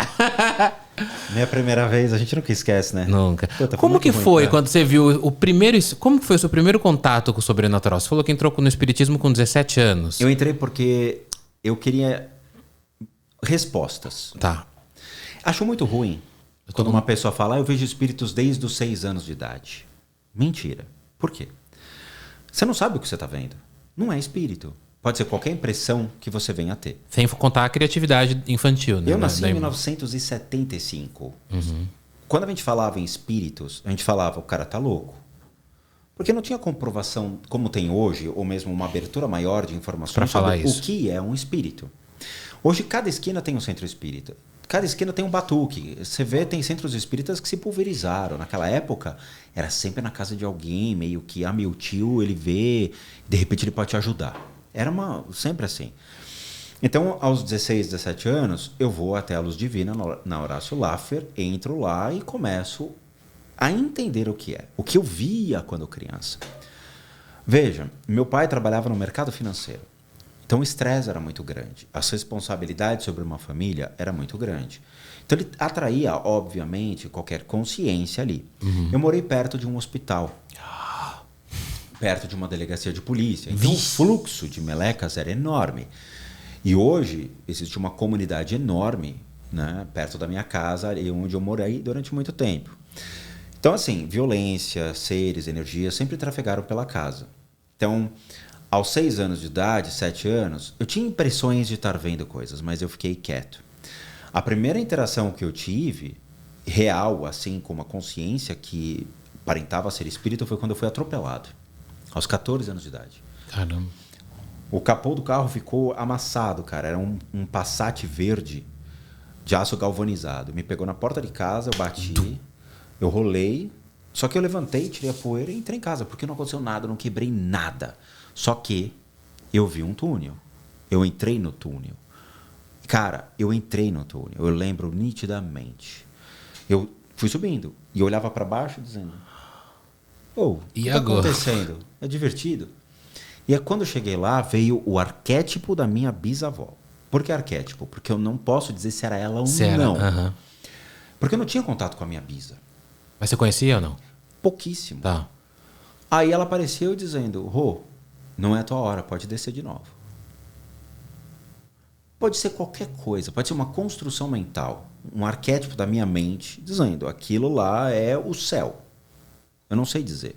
Minha primeira vez, a gente nunca esquece, né? Nunca. Como que foi quando você viu o primeiro... Como que foi o seu primeiro contato com o sobrenatural? Você falou que entrou no espiritismo com 17 anos. Eu entrei porque eu queria respostas. Tá. Acho muito ruim quando uma pessoa fala, eu vejo espíritos desde os 6 anos de idade. Mentira. Por quê? Você não sabe o que você está vendo. Não é espírito. Pode ser qualquer impressão que você venha a ter. Sem contar a criatividade infantil, né? Eu nasci em 1975. Uhum. Quando a gente falava em espíritos, a gente falava, o cara tá louco. Porque não tinha comprovação, como tem hoje, ou mesmo uma abertura maior de informações sobre o que é um espírito. Hoje, cada esquina tem um centro espírita. Cada esquina tem um batuque. Você vê, tem centros espíritas que se pulverizaram. Naquela época, era sempre na casa de alguém, meio que, meu tio, ele vê, de repente ele pode te ajudar. Era sempre assim. Então, aos 16, 17 anos, eu vou até a Luz Divina, na Horácio Laffer, entro lá e começo a entender o que é. O que eu via quando criança. Veja, meu pai trabalhava no mercado financeiro. Então, o estresse era muito grande. As responsabilidades sobre uma família era muito grande. Então, ele atraía, obviamente, qualquer consciência ali. Uhum. Eu morei perto de um hospital. Perto de uma delegacia de polícia. Então, o fluxo de melecas era enorme. E hoje existe uma comunidade enorme, né, perto da minha casa, onde eu morei durante muito tempo. Então, assim, violência, seres, energia sempre trafegaram pela casa. Então, aos 6 anos de idade, 7 anos, eu tinha impressões de estar vendo coisas, mas eu fiquei quieto. A primeira interação que eu tive, real, assim, com uma consciência que aparentava ser espírito, foi quando eu fui atropelado, aos 14 anos de idade. Caramba. O capô do carro ficou amassado, cara. Era um Passat verde de aço galvanizado. Me pegou na porta de casa, eu bati, eu rolei. Só que eu levantei, tirei a poeira e entrei em casa, porque não aconteceu nada, eu não quebrei nada. Só que eu vi um túnel. Eu entrei no túnel. Cara, eu entrei no túnel. Eu lembro nitidamente. Eu fui subindo e eu olhava para baixo dizendo: o que está acontecendo? É divertido. E é quando eu cheguei lá, veio o arquétipo da minha bisavó. Por que arquétipo? Porque eu não posso dizer se era ela ou não. Uhum. Porque eu não tinha contato com a minha bisa. Mas você conhecia ou não? Pouquíssimo. Tá. Aí ela apareceu dizendo: Rô, não é a tua hora, pode descer de novo. Pode ser qualquer coisa, pode ser uma construção mental, um arquétipo da minha mente dizendo: aquilo lá é o céu. Eu não sei dizer.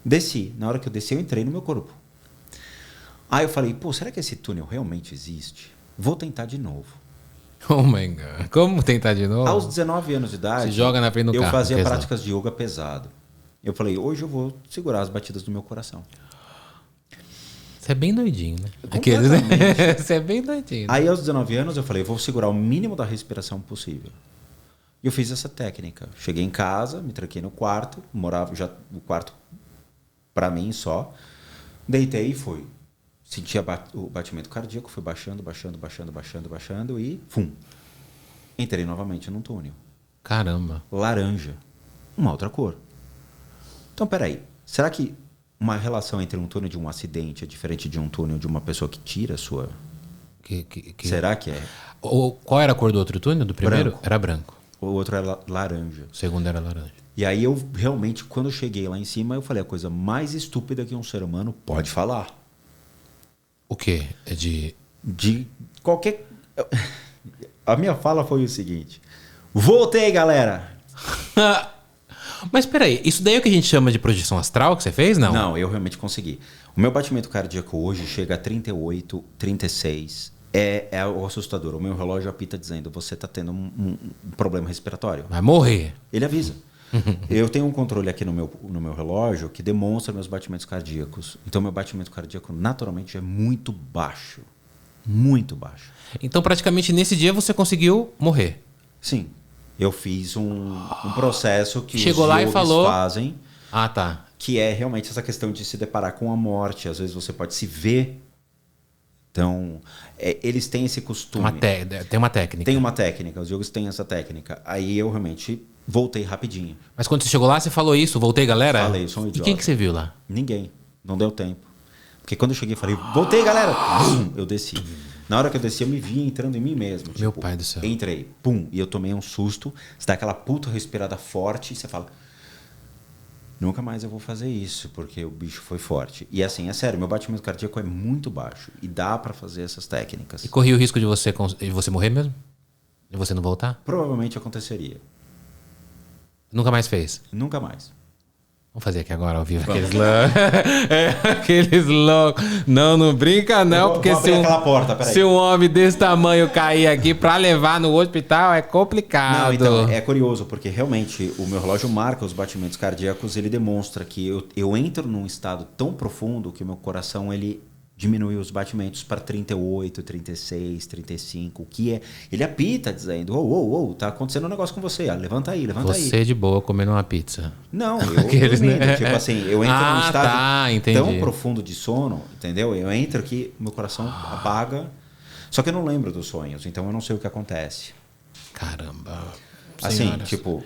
Desci. Na hora que eu desci, eu entrei no meu corpo. Aí eu falei: pô, será que esse túnel realmente existe? Vou tentar de novo. Oh my God. Como tentar de novo? Aos 19 anos de idade, se joga na frente do eu carro, fazia pesado. práticas de yoga pesado. Eu falei: hoje eu vou segurar as batidas do meu coração. Você é bem doidinho, né? Completamente. Você é bem doidinho. Aí aos 19 anos eu falei: eu vou segurar o mínimo da respiração possível. E eu fiz essa técnica. Cheguei em casa, me tranquei no quarto, morava já no quarto para mim só. Deitei e fui. Senti o batimento cardíaco, fui baixando e fum. Entrei novamente num túnel. Caramba. Laranja. Uma outra cor. Então, peraí. Será que uma relação entre um túnel de um acidente é diferente de um túnel de uma pessoa que tira a sua... Será que é? Qual era a cor do outro túnel? Do primeiro? Branco. Era branco. O outro era laranja. O segundo era laranja. E aí eu realmente, quando eu cheguei lá em cima, eu falei a coisa mais estúpida que um ser humano pode falar. O quê? É de qualquer... A minha fala foi o seguinte: voltei, galera! Mas peraí, isso daí é o que a gente chama de projeção astral que você fez, não? Não, eu realmente consegui. O meu batimento cardíaco hoje chega a 38, 36. É o assustador. O meu relógio apita dizendo: você está tendo um problema respiratório. Vai morrer. Ele avisa. Eu tenho um controle aqui no meu relógio que demonstra meus batimentos cardíacos. Então, meu batimento cardíaco naturalmente é muito baixo. Muito baixo. Então, praticamente nesse dia você conseguiu morrer. Sim. Eu fiz um processo que chegou os lá yogis e falou... fazem. Ah, tá. Que é realmente essa questão de se deparar com a morte. Às vezes você pode se ver. Então, eles têm esse costume. Tem uma técnica. Tem uma técnica. Os yogis têm essa técnica. Aí eu realmente voltei rapidinho. Mas quando você chegou lá, você falou isso? Voltei, galera? Falei, eu sou um idiota. E quem que você viu lá? Ninguém. Não deu tempo. Porque quando eu cheguei, eu falei: voltei, galera! Eu desci. Na hora que eu desci, eu me vi entrando em mim mesmo. Meu pai do céu. Entrei. Pum. E eu tomei um susto. Você dá aquela puta respirada forte e você fala: nunca mais eu vou fazer isso, porque o bicho foi forte. E assim, é sério, meu batimento cardíaco é muito baixo. E dá pra fazer essas técnicas. E corria o risco de você morrer mesmo? De você não voltar? Provavelmente aconteceria. Nunca mais fez? Nunca mais. Vamos fazer aqui agora ao vivo. Aqueles loucos. Não brinca não, porque vou abrir aquela porta, peraí. Se um homem desse tamanho cair aqui pra levar no hospital, é complicado. Não, então, é curioso, porque realmente o meu relógio marca os batimentos cardíacos, ele demonstra que eu entro num estado tão profundo que o meu coração, ele diminui os batimentos para 38, 36, 35, o que é... Ele apita dizendo: tá acontecendo um negócio com você, levanta aí. Você de boa comendo uma pizza. Não, eu Aqueles, dormindo, né? tipo assim, eu entro num estado entendi. tão profundo de sono, entendeu? Eu entro que meu coração apaga, só que eu não lembro dos sonhos, então eu não sei o que acontece. Caramba. Assim, Senhoras. tipo,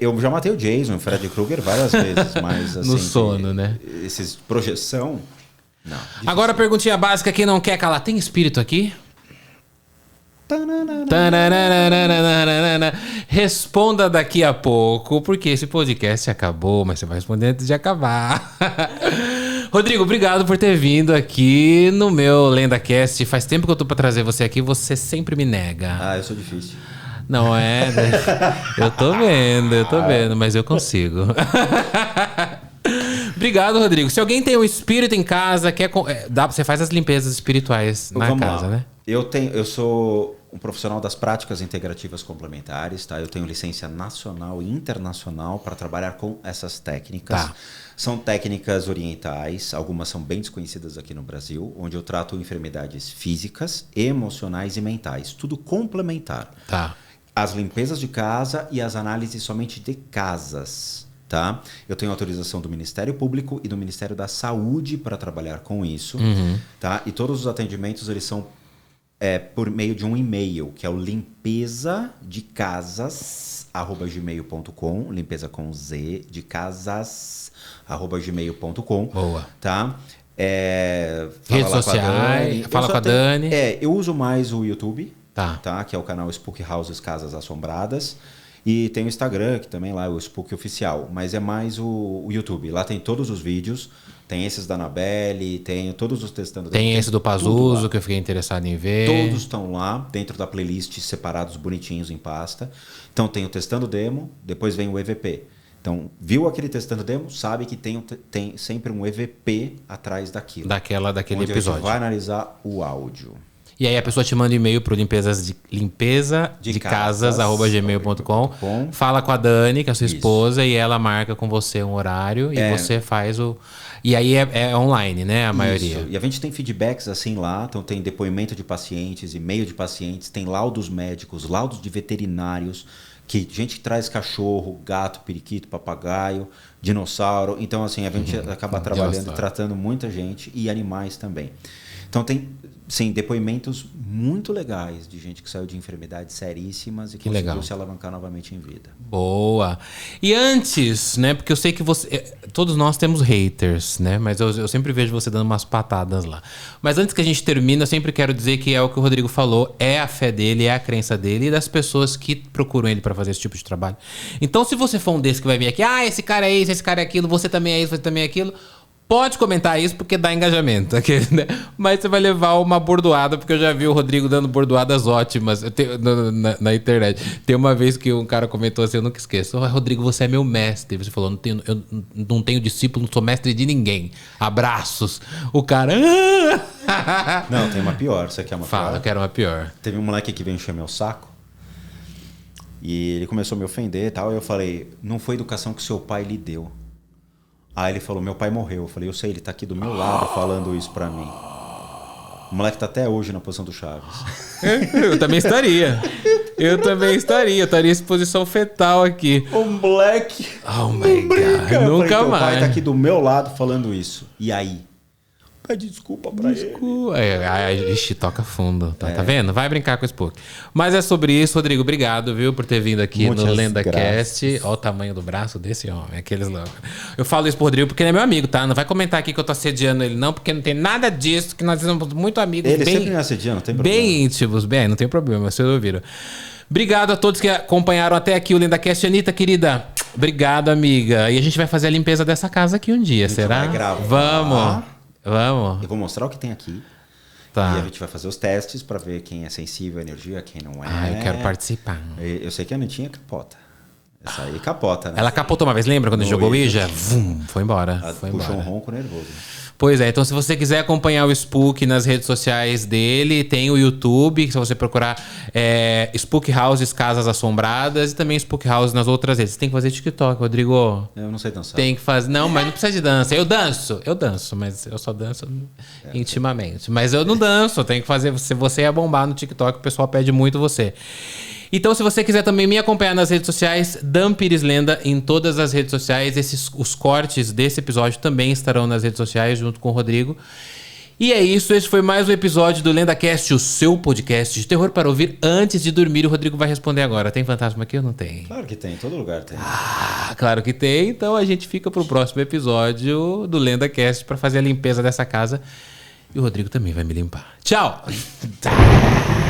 eu já matei o Jason, o Freddy Krueger várias vezes, mas assim... No sono, né? Esses projeção... Não. Difícil. Agora a perguntinha básica que não quer calar. Tem espírito aqui? Responda daqui a pouco, porque esse podcast acabou, mas você vai responder antes de acabar. Rodrigo, obrigado por ter vindo aqui no meu LendaCast. Faz tempo que eu tô pra trazer você aqui, você sempre me nega. Ah, eu sou difícil. Não é? Eu tô vendo, mas eu consigo. Obrigado, Rodrigo. Se alguém tem um espírito em casa, você faz as limpezas espirituais na casa, né? Eu sou um profissional das práticas integrativas complementares, tá? Eu tenho licença nacional e internacional para trabalhar com essas técnicas. Tá. São técnicas orientais, algumas são bem desconhecidas aqui no Brasil, onde eu trato enfermidades físicas, emocionais e mentais, tudo complementar. Tá. As limpezas de casa e as análises somente de casas, tá? Eu tenho autorização do Ministério Público e do Ministério da Saúde para trabalhar com isso, tá? E todos os atendimentos, eles são por meio de um e-mail, que é o limpezadecasas@gmail.com, limpeza com Z, de casas@gmail.com. Boa. Tá? Redes sociais, fala com a Dani. Eu uso mais o YouTube, Tá. que é o canal Spook Houses Casas Assombradas. E tem o Instagram, que também lá é o Spook Oficial. Mas é mais o YouTube. Lá tem todos os vídeos. Tem esses da Anabelle, tem todos os testando. Tem esse do Pazuzu, que eu fiquei interessado em ver. Todos estão lá, dentro da playlist, separados, bonitinhos, em pasta. Então tem o Testando Demo, depois vem o EVP. Então, viu aquele Testando Demo, sabe que tem sempre um EVP atrás daquilo. Daquele onde episódio. A gente vai analisar o áudio. E aí a pessoa te manda um e-mail pro limpeza de casas@gmail.com. Fala com a Dani, que é a sua esposa, e ela marca com você um horário e você faz o... E aí é online, né? A maioria. Isso. E a gente tem feedbacks assim lá, então tem depoimento de pacientes, e-mail de pacientes, tem laudos médicos, laudos de veterinários, que gente traz cachorro, gato, periquito, papagaio, dinossauro. Então, assim, a gente acaba trabalhando, tratando muita gente e animais também. Então tem, sim, depoimentos muito legais de gente que saiu de enfermidades seríssimas e conseguiu se alavancar novamente em vida. Boa. E antes, né, porque eu sei que todos nós temos haters, né, mas eu sempre vejo você dando umas patadas lá. Mas antes que a gente termine, eu sempre quero dizer que é o que o Rodrigo falou, é a fé dele, é a crença dele e das pessoas que procuram ele para fazer esse tipo de trabalho. Então, se você for um desses que vai vir aqui, esse cara é isso, esse cara é aquilo, você também é isso, você também é aquilo... Pode comentar isso porque dá engajamento, né? Mas você vai levar uma bordoada, porque eu já vi o Rodrigo dando bordoadas ótimas na internet. Tem uma vez que um cara comentou assim, eu nunca esqueço: Rodrigo, você é meu mestre. Você falou, eu não tenho discípulo, não sou mestre de ninguém. Abraços. O cara... Não, tem uma pior. Você quer uma pior? Fala, eu quero uma pior. Teve um moleque que veio encher meu saco e ele começou a me ofender e tal. E eu falei, não foi educação que seu pai lhe deu. Aí ele falou, meu pai morreu. Eu falei, eu sei, ele tá aqui do meu lado falando isso pra mim. O moleque tá até hoje na posição do Chaves. Eu também estaria. Eu estaria em exposição fetal aqui. O moleque... Oh my God, nunca mais. Meu pai tá aqui do meu lado falando isso. E aí? Pede desculpa pra ele. Ixi, toca fundo. Tá vendo? Vai brincar com o Spook. Mas é sobre isso, Rodrigo. Obrigado, viu, por ter vindo aqui no LendaCast. Olha o tamanho do braço desse homem. Aqueles loucos. Eu falo isso pro Rodrigo porque ele é meu amigo, tá? Não vai comentar aqui que eu tô assediando ele, não, porque não tem nada disso, que nós somos muito amigos. Ele sempre me assediando, não tem problema. Bem íntimos, não tem problema, vocês ouviram. Obrigado a todos que acompanharam até aqui o LendaCast. Anitta, querida, obrigado, amiga. E a gente vai fazer a limpeza dessa casa aqui um dia, será? Vai gravar. Vamos. Eu vou mostrar o que tem aqui. Tá. E a gente vai fazer os testes para ver quem é sensível à energia, quem não é. Eu quero participar. Eu sei que a Anitinha capota. Essa aí capota, né? Ela capotou uma vez, lembra quando a gente jogou o Ija? Foi embora. Puxou um ronco nervoso. Pois é, então se você quiser acompanhar o Spook nas redes sociais dele, tem o YouTube, se você procurar Spook Houses Casas Assombradas e também Spook House nas outras redes. Você tem que fazer TikTok, Rodrigo. Eu não sei dançar. Tem que fazer. Não, mas não precisa de dança. Eu danço, mas eu só danço intimamente. Mas eu não danço, tem que fazer. Se você ia bombar no TikTok, o pessoal pede muito você. Então, se você quiser também me acompanhar nas redes sociais, Dan Pires Lenda em todas as redes sociais. Os cortes desse episódio também estarão nas redes sociais, junto com o Rodrigo. E é isso, esse foi mais um episódio do LendaCast, o seu podcast de terror para ouvir antes de dormir. O Rodrigo vai responder agora. Tem fantasma aqui ou não tem? Claro que tem, em todo lugar tem. Claro que tem. Então a gente fica pro próximo episódio do LendaCast para fazer a limpeza dessa casa. E o Rodrigo também vai me limpar. Tchau!